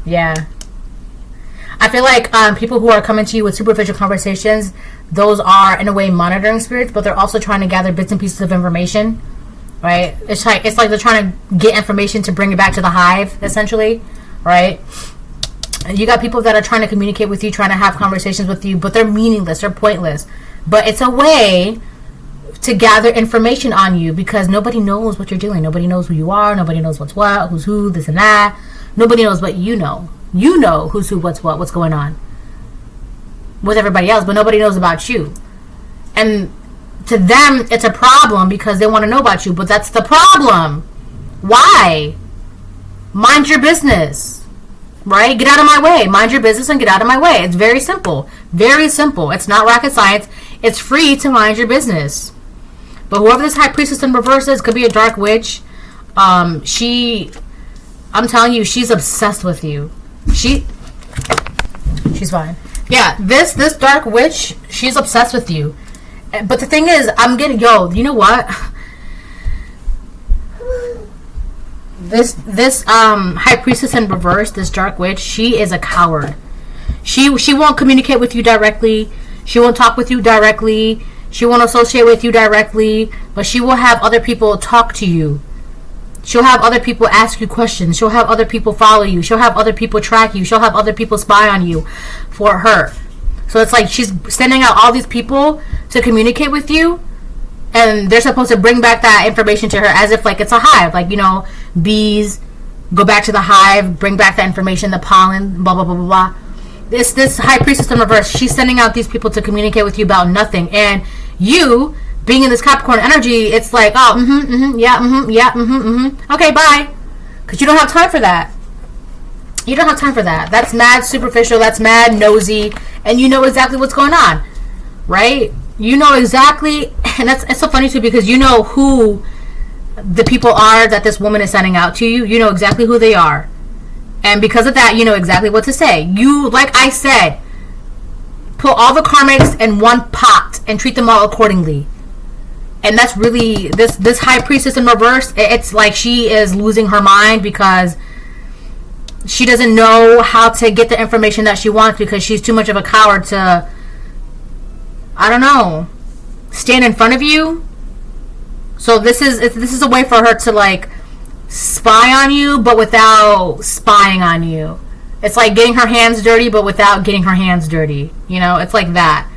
Yeah. I feel like people who are coming to you with superficial conversations, those are in a way monitoring spirits, but they're also trying to gather bits and pieces of information, right? It's like they're trying to get information to bring it back to the hive, essentially, right? And you got people that are trying to communicate with you, trying to have conversations with you, but they're meaningless, they're pointless. But it's a way to gather information on you, because nobody knows what you're doing. Nobody knows who you are. Nobody knows what's what, who's who, this and that. Nobody knows what you know. You know who's who, what's what, what's going on with everybody else, but nobody knows about you. And to them, it's a problem because they want to know about you, but that's the problem. Why? Mind your business, right? Get out of my way. Mind your business and get out of my way. It's very simple. Very simple. It's not rocket science. It's free to mind your business. But whoever this High Priestess in reverse is, could be a dark witch. I'm telling you, she's obsessed with you. She's fine. Yeah, this dark witch, she's obsessed with you. But the thing is, I'm getting, you know what? This high priestess in reverse, this dark witch, she is a coward. She won't communicate with you directly. She won't talk with you directly. She won't associate with you directly. But she will have other people talk to you. She'll have other people ask you questions. She'll have other people follow you. She'll have other people track you. She'll have other people spy on you for her. So it's like she's sending out all these people to communicate with you, and they're supposed to bring back that information to her as if like it's a hive. Like, you know, bees go back to the hive, bring back that information, the pollen, blah, blah, blah, blah, blah. This high priestess in reverse, she's sending out these people to communicate with you about nothing. And you, being in this Capricorn energy, it's like, oh, yeah, okay, bye. Because you don't have time for that. You don't have time for that. That's mad superficial. That's mad nosy. And you know exactly what's going on. Right? You know exactly. And it's so funny too, because you know who the people are that this woman is sending out to you. You know exactly who they are. And because of that, you know exactly what to say. You, like I said, put all the karmics in one pot and treat them all accordingly. And that's really, this high priestess in reverse, it's like she is losing her mind because she doesn't know how to get the information that she wants because she's too much of a coward to, I don't know, stand in front of you. So this is a way for her to like spy on you, but without spying on you. It's like getting her hands dirty, but without getting her hands dirty. You know, it's like that.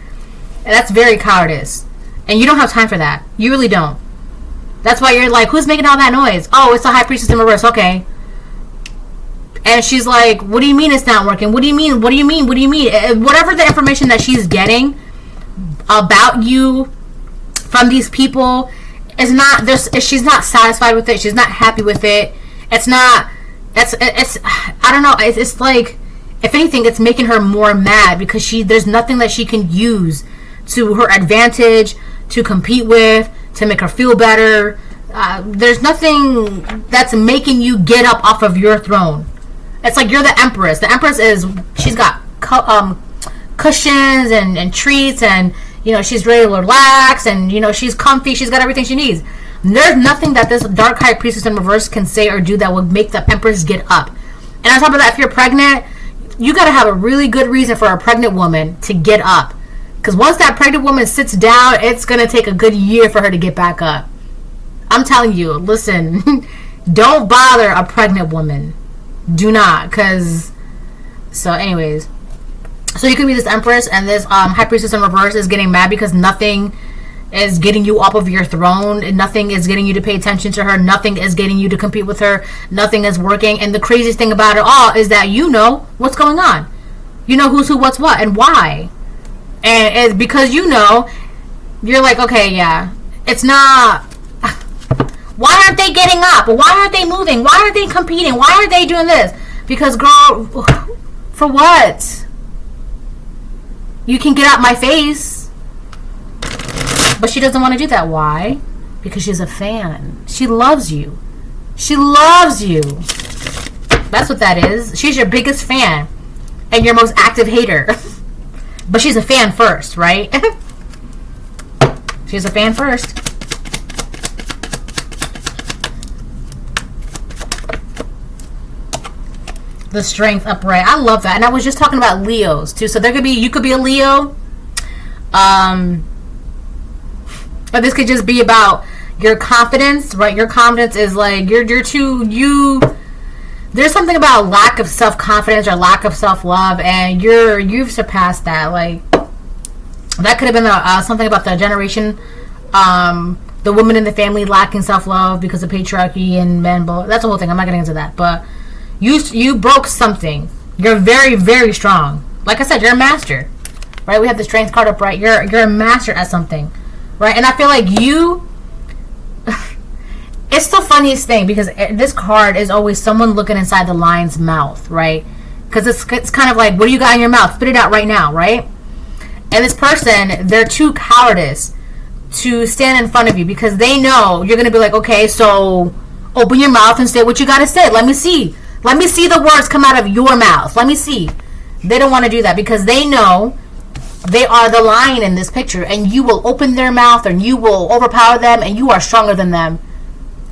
And that's very cowardice. And you don't have time for that. You really don't. That's why you're like, who's making all that noise? Oh, it's the high priestess in reverse. Okay. And she's like, what do you mean it's not working? What do you mean? What do you mean? What do you mean? Whatever the information that she's getting about you from these people is not, she's not satisfied with it. She's not happy with it. It's not, it's I don't know. It's like, if anything, it's making her more mad because there's nothing that she can use to her advantage, to compete with, to make her feel better. There's nothing that's making you get up off of your throne. It's like you're the empress. The empress she's got cushions and treats, and you know, she's ready to relax, and you know, she's comfy. She's got everything she needs. And there's nothing that this dark high priestess in reverse can say or do that will make the empress get up. And on top of that, if you're pregnant, you got to have a really good reason for a pregnant woman to get up. Because once that pregnant woman sits down, it's going to take a good year for her to get back up. I'm telling you, listen, don't bother a pregnant woman. Do not. So anyways. So you could be this empress, and this high priestess in reverse is getting mad because nothing is getting you off of your throne, and nothing is getting you to pay attention to her. Nothing is getting you to compete with her. Nothing is working. And the craziest thing about it all is that you know what's going on. You know who's who, what's what, and why. And it's because you know, you're like, okay, yeah, it's not. Why aren't they getting up? Why aren't they moving? Why aren't they competing? Why aren't they doing this? Because, girl, for what? You can get out my face. But she doesn't want to do that. Why? Because she's a fan. She loves you. She loves you. That's what that is. She's your biggest fan and your most active hater. But she's a fan first, right? She's a fan first. The strength upright. I love that. And I was just talking about Leos too. So you could be a Leo. But this could just be about your confidence, right? Your confidence is like there's something about lack of self-confidence or lack of self-love, and you've surpassed that. Like, that could have been something about the generation, the woman in the family lacking self-love because of patriarchy and men. That's the whole thing. I'm not getting into that. But you broke something. You're very, very strong. Like I said, you're a master, right? We have the strength card up, right? You're a master at something, right? And I feel like it's the funniest thing because this card is always someone looking inside the lion's mouth, right? Because it's kind of like, what do you got in your mouth? Spit it out right now, right? And this person, they're too cowardice to stand in front of you because they know you're going to be like, okay, so open your mouth and say what you got to say. Let me see. Let me see the words come out of your mouth. Let me see. They don't want to do that because they know They are the lion in this picture, and you will open their mouth and you will overpower them, and you are stronger than them.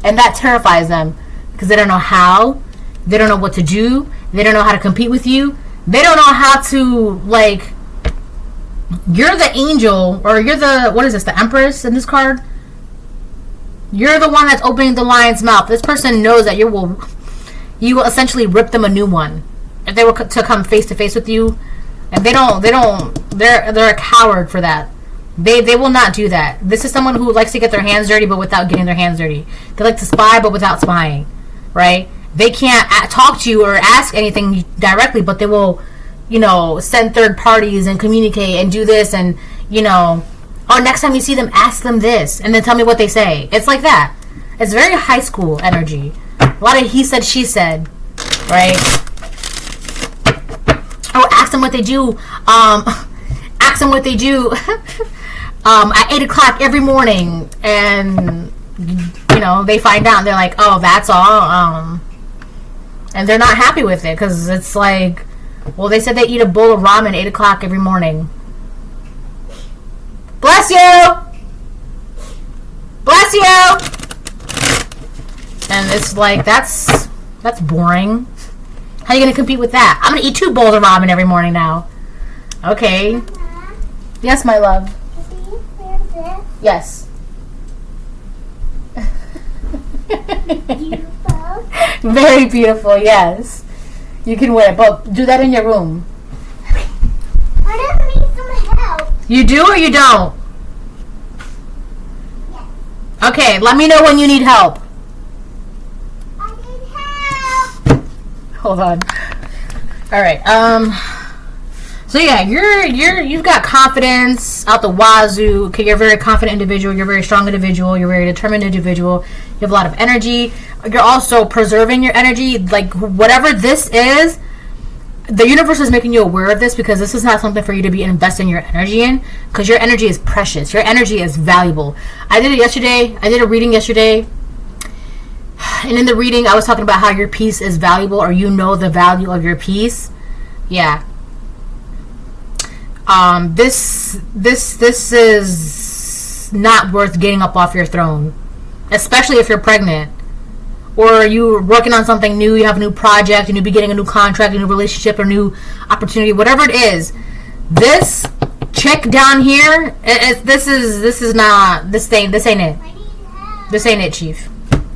And that terrifies them because they don't know how. They don't know what to do. They don't know how to compete with you. They don't know how to, like, you're the angel, or you're the, what is this, the Empress in this card? You're the one that's opening the lion's mouth. This person knows that you will essentially rip them a new one if they were to come face to face with you. And they're a coward for that. They will not do that. This is someone who likes to get their hands dirty, but without getting their hands dirty. They like to spy, but without spying, right? They can't talk to you or ask anything directly, but they will, send third parties and communicate and do this, and, next time you see them, ask them this, and then tell me what they say. It's like that. It's very high school energy. A lot of he said, she said, right? Oh, ask them what they do. Ask them what they do at 8 o'clock every morning, and they find out and they're like, oh, that's all. And they're not happy with it because it's like, well, they said they eat a bowl of ramen at 8 o'clock every morning. Bless you! Bless you! And it's like, that's boring. How are you going to compete with that? I'm going to eat 2 bowls of ramen every morning now. Okay. Mama, Yes, my love. this? Yes. Beautiful. Very beautiful, yes. You can wear it, but do that in your room. I just need some help. You do or you don't? Yes. Okay, let me know when you need help. I need help. Hold on. All right. So yeah, you've got confidence out the wazoo. Okay, you're a very confident individual. You're a very strong individual. You're a very determined individual. You have a lot of energy. You're also preserving your energy. Like, whatever this is, the universe is making you aware of this because this is not something for you to be investing your energy in, because your energy is precious. Your energy is valuable. I did it yesterday. I did a reading yesterday. And in the reading, I was talking about how your peace is valuable, or you know the value of your peace. Yeah. This is not worth getting up off your throne, especially if you're pregnant, or you're working on something new. You have a new project, and you're beginning a new contract, a new relationship, or new opportunity, whatever it is. This chick down here, this ain't it. I need help. This ain't it, Chief.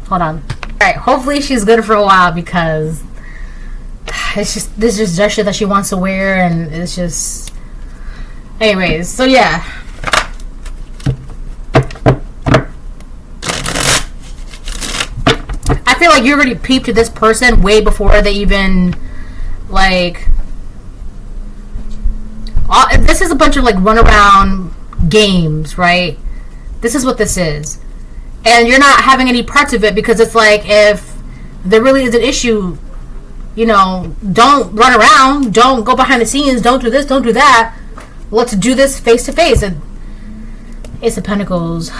Hold on. Alright, hopefully she's good for a while, because this is just gesture that she wants to wear, and it's just... Anyways, so yeah. I feel like you already peeped to this person way before they even, like... this is a bunch of, like, runaround games, right? This is what this is. And you're not having any parts of it, because it's like, if there really is an issue, don't run around, don't go behind the scenes, don't do this, don't do that. Let's do this face to face. And Ace of Pentacles.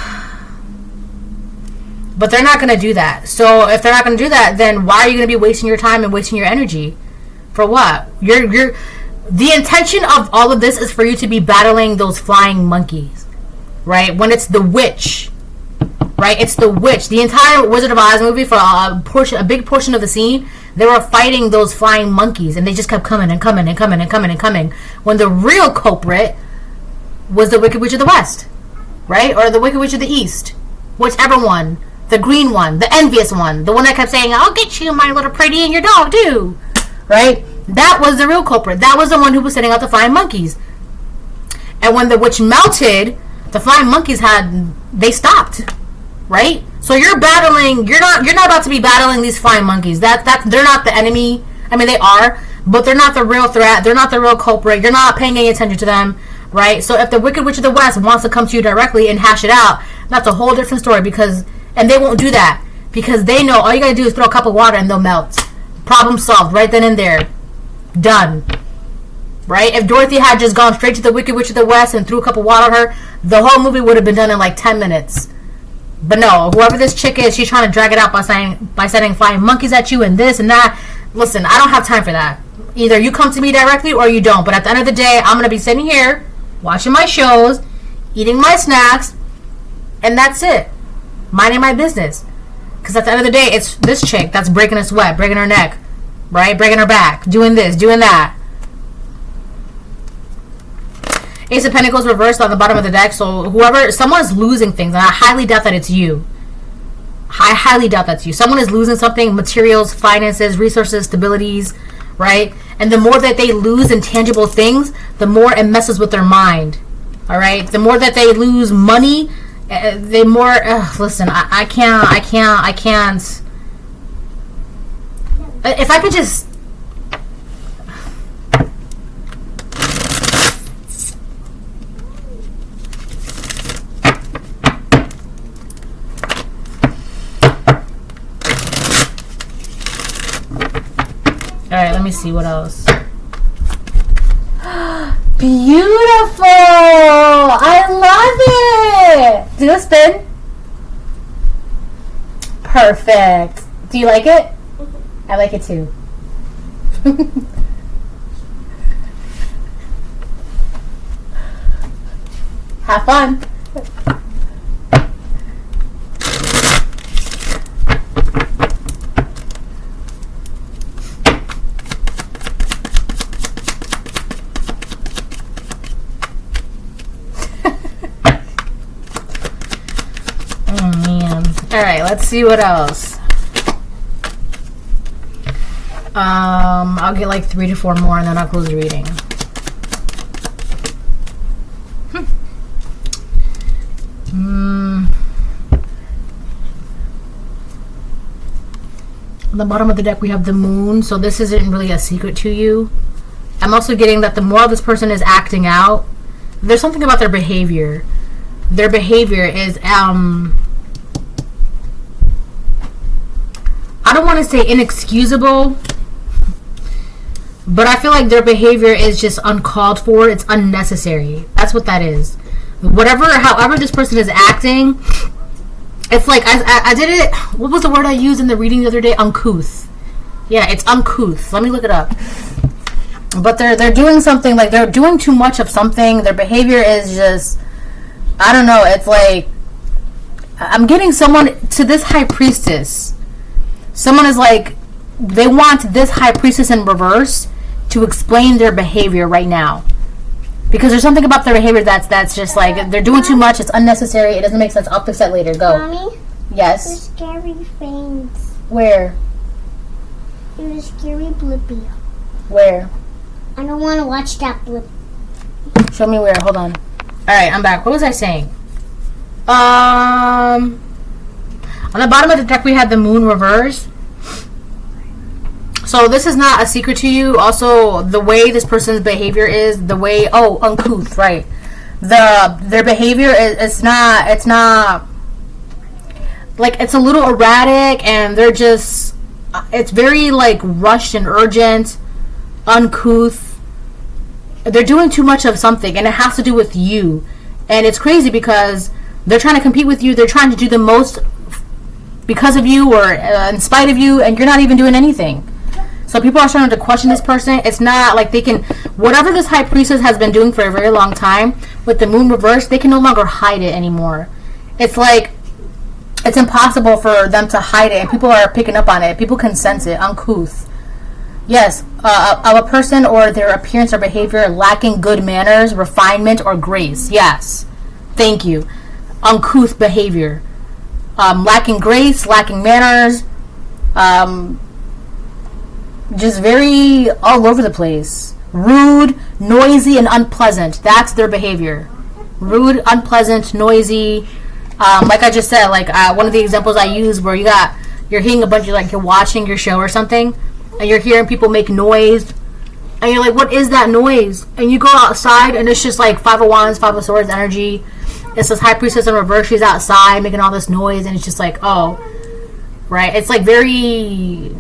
But they're not going to do that. So if they're not going to do that, then why are you going to be wasting your time and wasting your energy? For what? The intention of all of this is for you to be battling those flying monkeys, right? When it's the witch, right? It's the witch. The entire Wizard of Oz movie, for a big portion of the scene, they were fighting those flying monkeys, and they just kept coming and coming and coming and coming and coming. When the real culprit was the Wicked Witch of the West, right? Or the Wicked Witch of the East, whichever one. The green one, the envious one, the one that kept saying, "I'll get you, my little pretty, and your dog too," right? That was the real culprit. That was the one who was sending out the flying monkeys. And when the witch melted, the flying monkeys they stopped, right? So you're battling. You're not about to be battling these flying monkeys. They're not the enemy. I mean, they are, but they're not the real threat. They're not the real culprit. You're not paying any attention to them, right? So if the Wicked Witch of the West wants to come to you directly and hash it out, that's a whole different story. And they won't do that, because they know all you gotta do is throw a cup of water and they'll melt. Problem solved right then and there. Done. Right? If Dorothy had just gone straight to the Wicked Witch of the West and threw a cup of water on her, the whole movie would have been done in like 10 minutes. But no, whoever this chick is, she's trying to drag it out by sending flying monkeys at you and this and that. Listen, I don't have time for that. Either you come to me directly or you don't. But at the end of the day, I'm going to be sitting here watching my shows, eating my snacks, and that's it. Minding my business. Because at the end of the day, it's this chick that's breaking a sweat, breaking her neck, right? Breaking her back, doing this, doing that. Ace of Pentacles reversed on the bottom of the deck. So someone's losing things, and I highly doubt that it's you. I highly doubt that's you. Someone is losing something, materials, finances, resources, stabilities, right? And the more that they lose intangible things, the more it messes with their mind. All right? The more that they lose money, the more... listen, I can't. If I could just... Alright, let me see what else. Beautiful! I love it! Do a spin. Perfect. Do you like it? I like it too. Have fun. Alright, let's see what else. I'll get like 3 to 4 more and then I'll close the reading. On the bottom of the deck we have the moon, so this isn't really a secret to you. I'm also getting that the more this person is acting out, there's something about their behavior. Their behavior is I don't want to say inexcusable, but I feel like their behavior is just uncalled for. It's unnecessary. That's what that is. However this person is acting, it's like, I did it, what was the word I used in the reading the other day? Uncouth. Yeah, it's uncouth. Let me look it up. But they're doing something, like they're doing too much of something. Their behavior is just, I don't know, it's like, I'm getting someone to this high priestess. Someone is like, they want this high priestess in reverse to explain their behavior right now. Because there's something about their behavior that's just like, they're doing too much, it's unnecessary, it doesn't make sense, I'll fix that later. Go. Mommy? Yes? There's scary things. Where? There's a scary blippy. Where? I don't want to watch that blip. Show me where, hold on. Alright, I'm back. What was I saying? On the bottom of the deck we had the moon reverse. So this is not a secret to you. Also, the way this person's behavior is, the way, uncouth, right? Their behavior is, it's not, like, it's a little erratic, and they're just, it's very, like, rushed and urgent, uncouth. They're doing too much of something, and it has to do with you. And it's crazy because they're trying to compete with you. They're trying to do the most because of you or in spite of you, and you're not even doing anything. So people are starting to question this person. It's not like they can, whatever this high priestess has been doing for a very long time, with the moon reverse, they can no longer hide it anymore. It's like, it's impossible for them to hide it, and people are picking up on it. People can sense it. Uncouth. Yes, of a person or their appearance or behavior lacking good manners, refinement, or grace. Yes. Thank you. Uncouth behavior. Lacking grace, lacking manners, just very all over the place. Rude, noisy, and unpleasant. That's their behavior. Rude, unpleasant, noisy. Like I just said, like one of the examples I use where you're hearing a bunch of, like, you're watching your show or something, and you're hearing people make noise, and you're like, what is that noise? And you go outside, and it's just like Five of Wands, Five of Swords energy. It's this high priestess in reverse. She's outside making all this noise, and it's just like, oh, right? It's like very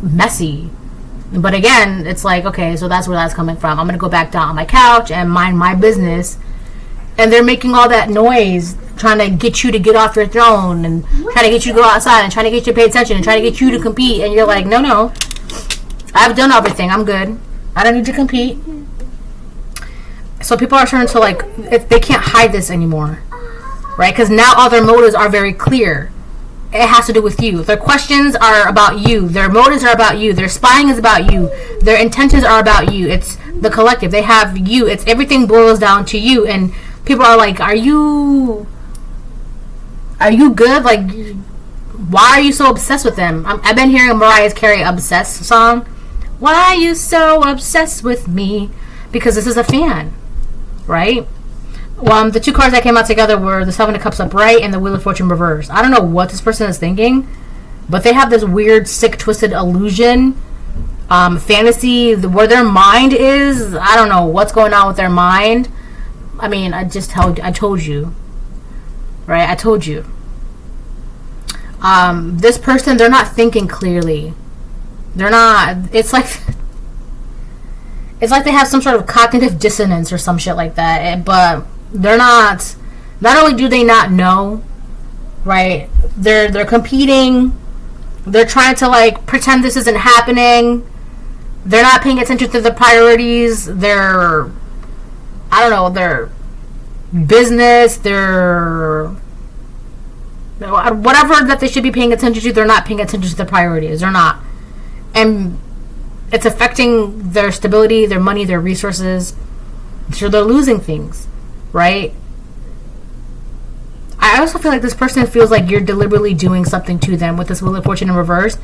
messy. But again, it's like, okay, so that's where that's coming from. I'm going to go back down on my couch and mind my business. And they're making all that noise, trying to get you to get off your throne, and trying to get you to go outside, and trying to get you to pay attention, and trying to get you to compete. And you're like, no, I've done everything. I'm good. I don't need to compete. So people are starting to like, if they can't hide this anymore, right? Because now all their motives are very clear. It has to do with you. Their questions are about you. Their motives are about you. Their spying is about you. Their intentions are about you. It's the collective. They have you. It's everything boils down to you. And people are like, are you good? Like, why are you so obsessed with them? I've been hearing Mariah Carey Obsessed song. Why are you so obsessed with me? Because this is a fan, right? Well, the two cards that came out together were the Seven of Cups upright and the Wheel of Fortune reversed. I don't know what this person is thinking, but they have this weird, sick, twisted illusion, fantasy, where their mind is. I don't know what's going on with their mind. I mean, I told you, right? I told you. This person, they're not thinking clearly. They're not. It's like they have some sort of cognitive dissonance or some shit like that. But they're not. Not only do they not know, right? They're competing. They're trying to like pretend this isn't happening. They're not paying attention to the priorities. Their business. Their whatever that they should be paying attention to, they're not paying attention to the priorities. They're not. And it's affecting their stability, their money, their resources. So they're losing things, right? I also feel like this person feels like you're deliberately doing something to them with this Wheel of Fortune in reverse.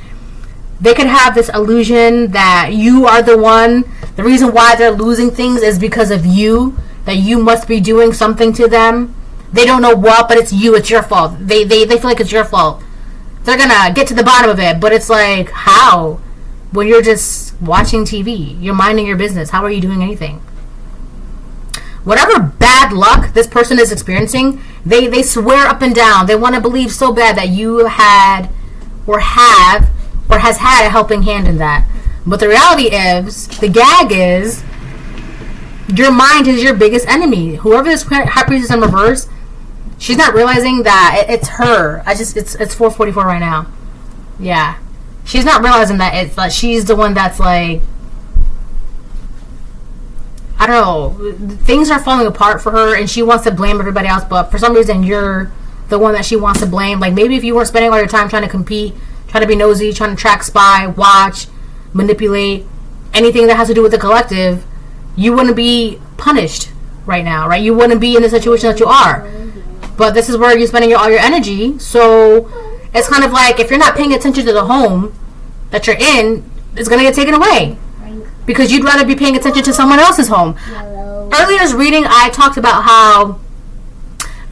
They could have this illusion that you are the one. The reason why they're losing things is because of you, that you must be doing something to them. They don't know what, but it's you. It's your fault. They feel like it's your fault. They're gonna get to the bottom of it, but it's like, how? When you're just watching TV, you're minding your business. How are you doing anything? Whatever bad luck this person is experiencing, they swear up and down. They want to believe so bad that you had or have or has had a helping hand in that. But the reality is, the gag is, your mind is your biggest enemy. Whoever this High Priestess in reverse, she's not realizing that it's her. It's 4:44 right now. Yeah. She's not realizing that she's the one that's like, I don't know, things are falling apart for her and she wants to blame everybody else, but for some reason you're the one that she wants to blame. Like, maybe if you weren't spending all your time trying to compete, trying to be nosy, trying to track, spy, watch, manipulate, anything that has to do with the collective, you wouldn't be punished right now, right? You wouldn't be in the situation that you are. But this is where you're spending all your energy, so it's kind of like, if you're not paying attention to the home that you're in, it's going to get taken away. Because you'd rather be paying attention to someone else's home. Earlier's reading, I talked about how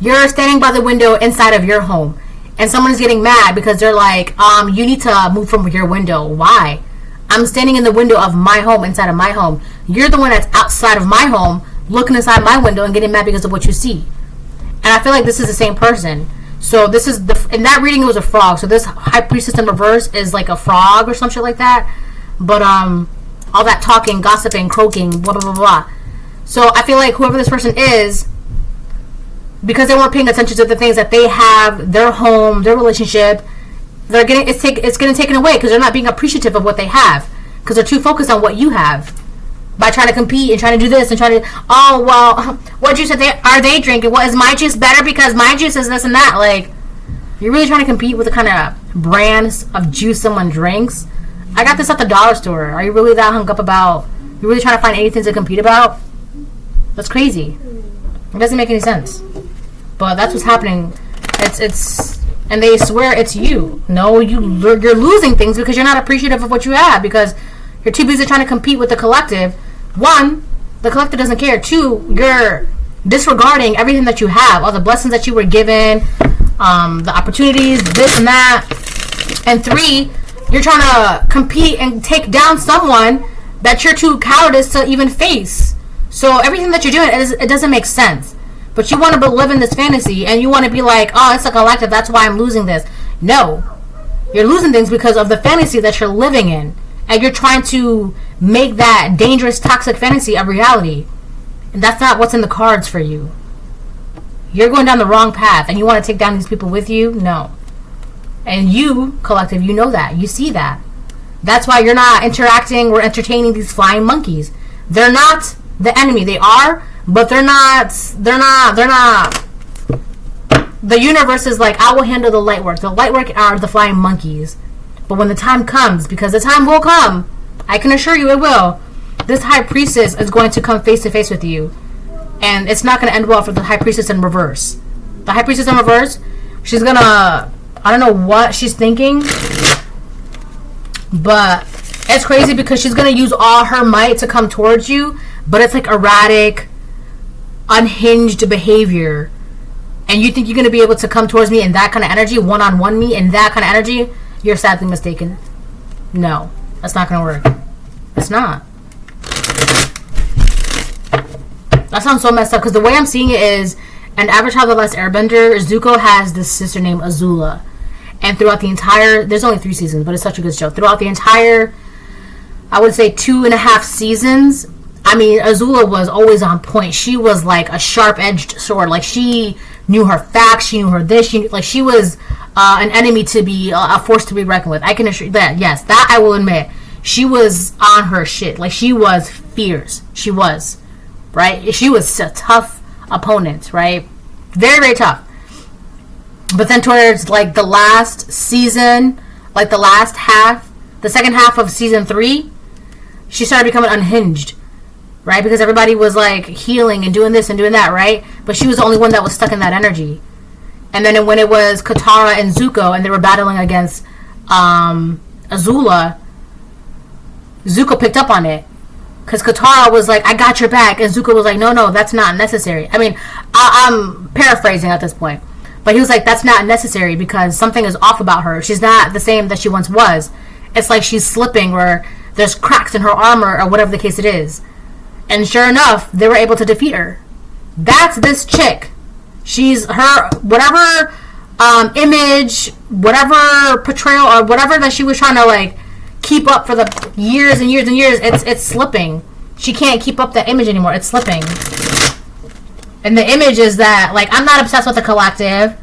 you're standing by the window inside of your home. And someone is getting mad because they're like, you need to move from your window. Why? I'm standing in the window of my home, inside of my home. You're the one that's outside of my home, looking inside my window and getting mad because of what you see. And I feel like this is the same person. So this is in that reading it was a frog. So this High Priestess in reverse is like a frog or some shit like that. But all that talking, gossiping, croaking, blah blah blah blah. So I feel like whoever this person is, because they weren't paying attention to the things that they have, their home, their relationship, they're getting it's getting taken away because they're not being appreciative of what they have because they're too focused on what you have. By trying to compete and trying to do this and trying to, oh, well, what juice are they drinking? Well, is my juice better because my juice is this and that? Like, you're really trying to compete with the kind of brands of juice someone drinks? I got this at the dollar store. Are you really that hung up about, you're really trying to find anything to compete about? That's crazy. It doesn't make any sense. But that's what's happening. It's and they swear it's you. No, you're losing things because you're not appreciative of what you have because you're too busy trying to compete with the collective. One, the collective doesn't care. Two, you're disregarding everything that you have, all the blessings that you were given, the opportunities, this and that. And three, you're trying to compete and take down someone that you're too cowardice to even face. So everything that you're doing, it doesn't make sense. But you want to live in this fantasy and you want to be like, oh, it's a collective, that's why I'm losing this. No. You're losing things because of the fantasy that you're living in. And you're trying to make that dangerous, toxic fantasy a reality. And that's not what's in the cards for you. You're going down the wrong path. And you want to take down these people with you? No. And you, collective, you know that. You see that. That's why you're not interacting or entertaining these flying monkeys. They're not the enemy. They are, but they're not. The universe is like, I will handle the light work. The light work are the flying monkeys. But when the time comes, because the time will come, I can assure you it will, this high priestess is going to come face to face with you. And it's not going to end well for the high priestess in reverse. The high priestess in reverse, she's going to, I don't know what she's thinking, but it's crazy because she's going to use all her might to come towards you, but it's like erratic, unhinged behavior. And you think you're going to be able to come towards me in that kind of energy, one-on-one me in that kind of energy? You're sadly mistaken. No, that's not going to work. It's not. That sounds so messed up because the way I'm seeing it is, in Avatar The Last Airbender, Zuko has this sister named Azula. And throughout the entire, there's only 3 seasons, but it's such a good show. Throughout the entire, I would say 2.5 seasons, I mean, Azula was always on point. She was like a sharp-edged sword. Like, she knew her facts, she knew her this, she was an enemy to be, a force to be reckoned with. I can assure you that, yes, that I will admit. She was on her shit. Like, she was fierce. She was, right? She was a tough opponent, right? Very, very tough. But then towards, like, the last season, like, the last half, the second half of season 3, she started becoming unhinged. Right? Because everybody was like healing and doing this and doing that, right? But she was the only one that was stuck in that energy. And then when it was Katara and Zuko and they were battling against Azula, Zuko picked up on it. Because Katara was like, I got your back. And Zuko was like, no, that's not necessary. I mean, I'm paraphrasing at this point. But he was like, that's not necessary because something is off about her. She's not the same that she once was. It's like she's slipping or there's cracks in her armor or whatever the case it is. And sure enough, they were able to defeat her. That's this chick. She's her, whatever image, whatever portrayal, or whatever that she was trying to like keep up for the years and years and years, it's slipping. She can't keep up that image anymore. It's slipping. And the image is that, like, I'm not obsessed with the collective.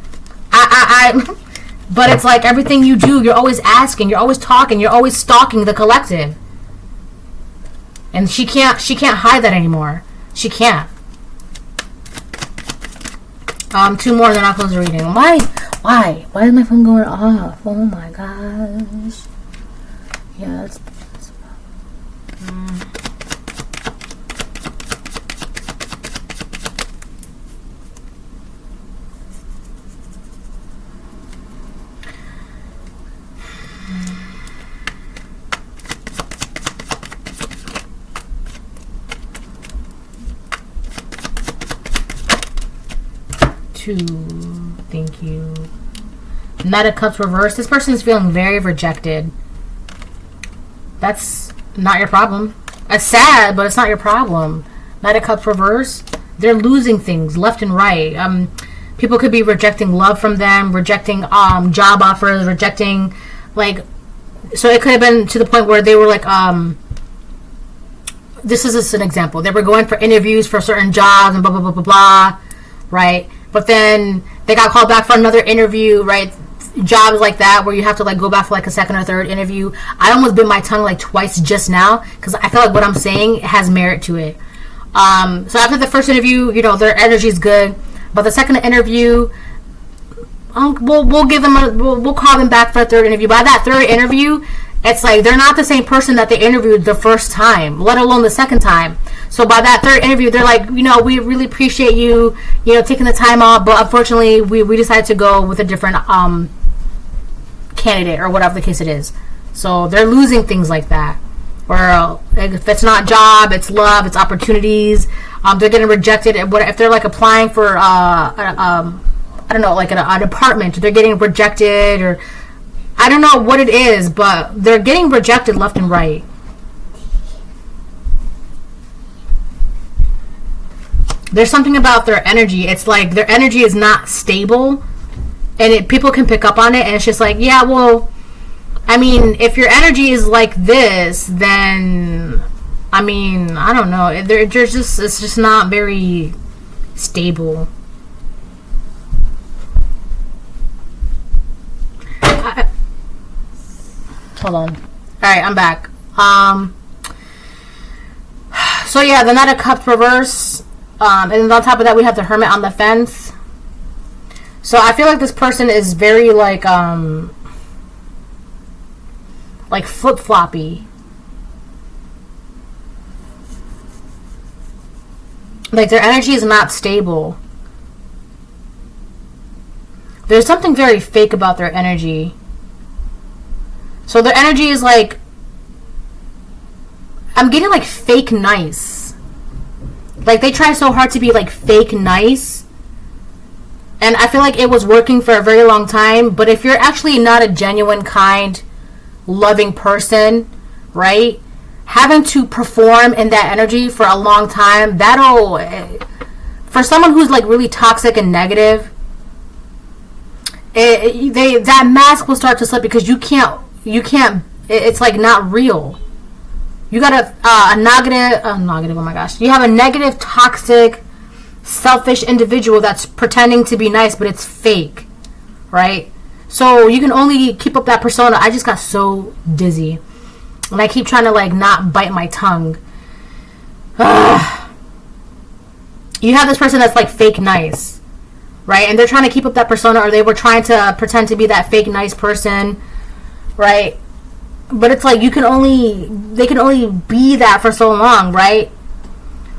But it's like everything you do, you're always asking, you're always talking, you're always stalking the collective. And she can't hide that anymore. She can't. 2 more and then I'll close the reading. Why is my phone going off? Oh my gosh. Yeah, that's thank you. Knight of Cups reversed. This person is feeling very rejected. That's not your problem. It's sad, but it's not your problem. Knight of Cups reverse. They're losing things left and right. People could be rejecting love from them, rejecting job offers, rejecting, like, so it could have been to the point where they were like, this is just an example. They were going for interviews for certain jobs and blah, blah, blah, blah, blah, right? But then they got called back for another interview, right? Jobs like that where you have to like go back for like a second or third interview. I almost bit my tongue like twice just now because I feel like what I'm saying has merit to it. So after the first interview, you know, their energy is good, but the second interview, we'll give them we'll call them back for a third interview. By that third interview, it's like they're not the same person that they interviewed the first time, let alone the second time. So by that third interview, they're like, you know, we really appreciate you, you know, taking the time off, but unfortunately, we decided to go with a different candidate or whatever the case it is. So they're losing things like that. Or if it's not job, it's love, it's opportunities. They're getting rejected. If they're like applying for, I don't know, like an apartment, they're getting rejected, or I don't know what it is, but they're getting rejected left and right. There's something about their energy. It's like their energy is not stable, and people can pick up on it, and it's just like, yeah, well, I mean, if your energy is like this, then, I mean, I don't know. It's just not very stable. Hold on. Alright, I'm back. So yeah, the Knight of Cups reverse. And then on top of that, we have the Hermit on the fence. So I feel like this person is very like flip-floppy. Like their energy is not stable. There's something very fake about their energy. So their energy is like, I'm getting like fake nice. Like they try so hard to be like fake nice. And I feel like it was working for a very long time. But if you're actually not a genuine, kind, loving person, right? Having to perform in that energy for a long time, that'll, for someone who's like really toxic and negative, that mask will start to slip because you can't, it's like not real. You got a negative, oh my gosh. You have a negative, toxic, selfish individual that's pretending to be nice, but it's fake, right? So you can only keep up that persona. I just got so dizzy. And I keep trying to like not bite my tongue. You have this person that's like fake nice, right? And they're trying to keep up that persona, or they were trying to pretend to be that fake nice person, right? But it's like they can only be that for so long, right?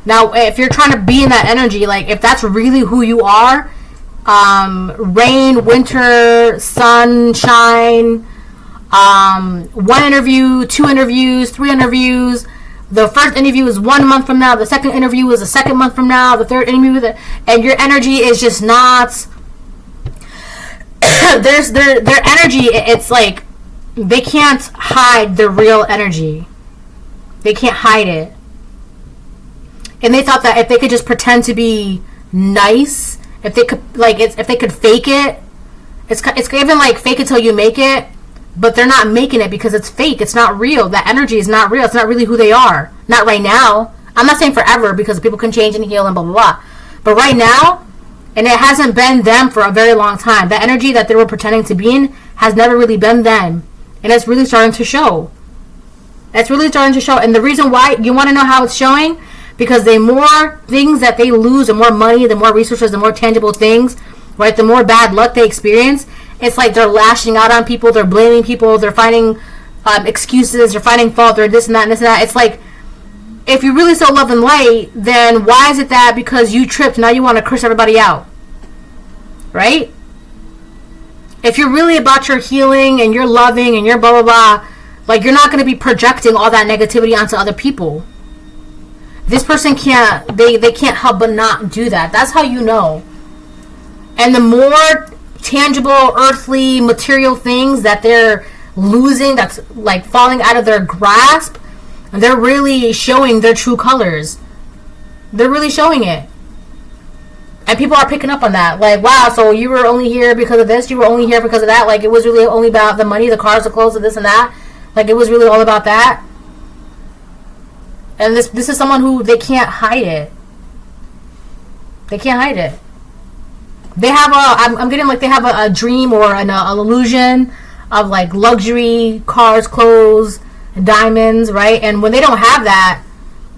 Now, if you're trying to be in that energy, like if that's really who you are, rain, winter, sunshine, 1 interview, 2 interviews, 3 interviews. The first interview is 1 month from now. The second interview is the second month from now. The third interview, and your energy is just not. Their energy. It's like they can't hide their real energy. They can't hide it. And they thought that if they could just pretend to be nice, if they could if they could fake it, it's even like fake it till you make it. But they're not making it because it's fake. It's not real. That energy is not real. It's not really who they are. Not right now. I'm not saying forever because people can change and heal and blah, blah, blah. But right now, and it hasn't been them for a very long time. The energy that they were pretending to be in has never really been them. And it's really starting to show. It's really starting to show. And the reason why, you want to know how it's showing? Because the more things that they lose, the more money, the more resources, the more tangible things, right? The more bad luck they experience. It's like they're lashing out on people. They're blaming people. They're finding excuses. They're finding fault. They're this and that and this and that. It's like, if you're really so love and light, then why is it that because you tripped, now you want to curse everybody out? Right? If you're really about your healing and you're loving and you're blah, blah, blah, like you're not going to be projecting all that negativity onto other people. This person can't, they can't help but not do that. That's how you know. And the more tangible, earthly, material things that they're losing, that's like falling out of their grasp, they're really showing their true colors. They're really showing it. And people are picking up on that. Like, wow, so you were only here because of this, you were only here because of that. Like, it was really only about the money, the cars, the clothes, and this and that. Like, it was really all about that. And this is someone who, they can't hide it. They can't hide it. They have I'm getting like they have a dream or an illusion of like luxury, cars, clothes, diamonds, right? And when they don't have that,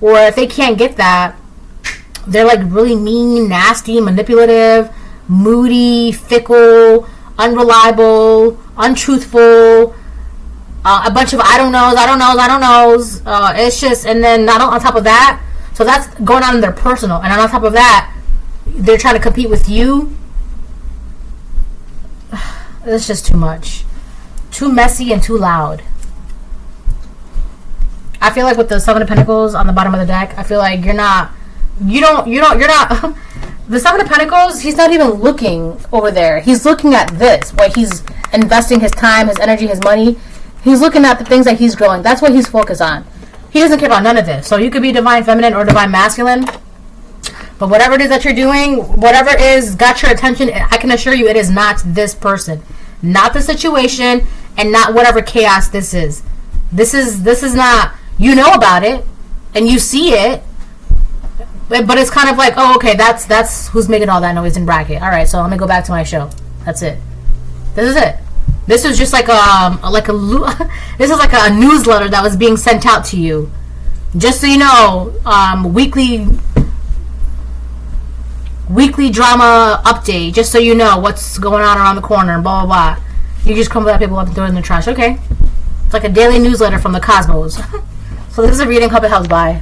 or if they can't get that, they're like really mean, nasty, manipulative, moody, fickle, unreliable, untruthful, a bunch of I don't knows. It's just, and then not on top of that, so that's going on in their personal, and on top of that, they're trying to compete with you. It's just too much. Too messy and too loud. I feel like with the Seven of Pentacles on the bottom of the deck, I feel like you're not the Seven of Pentacles, he's not even looking over there. He's looking at this, where he's investing his time, his energy, his money. He's looking at the things that he's growing. That's what he's focused on. He doesn't care about none of this. So you could be divine feminine or divine masculine. But whatever it is that you're doing, whatever is got your attention, I can assure you it is not this person. Not the situation, and not whatever chaos this is. This is not, you know about it, and you see it, but it's kind of like, oh, okay, that's who's making all that noise in bracket. Alright, so let me go back to my show. That's it. This is it. This is just like this is like a newsletter that was being sent out to you. Just so you know, weekly weekly drama update, just so you know what's going on around the corner and blah blah blah. You just crumble that paper up and throw it in the trash. Okay. It's like a daily newsletter from the cosmos. So this is a reading Puppet House by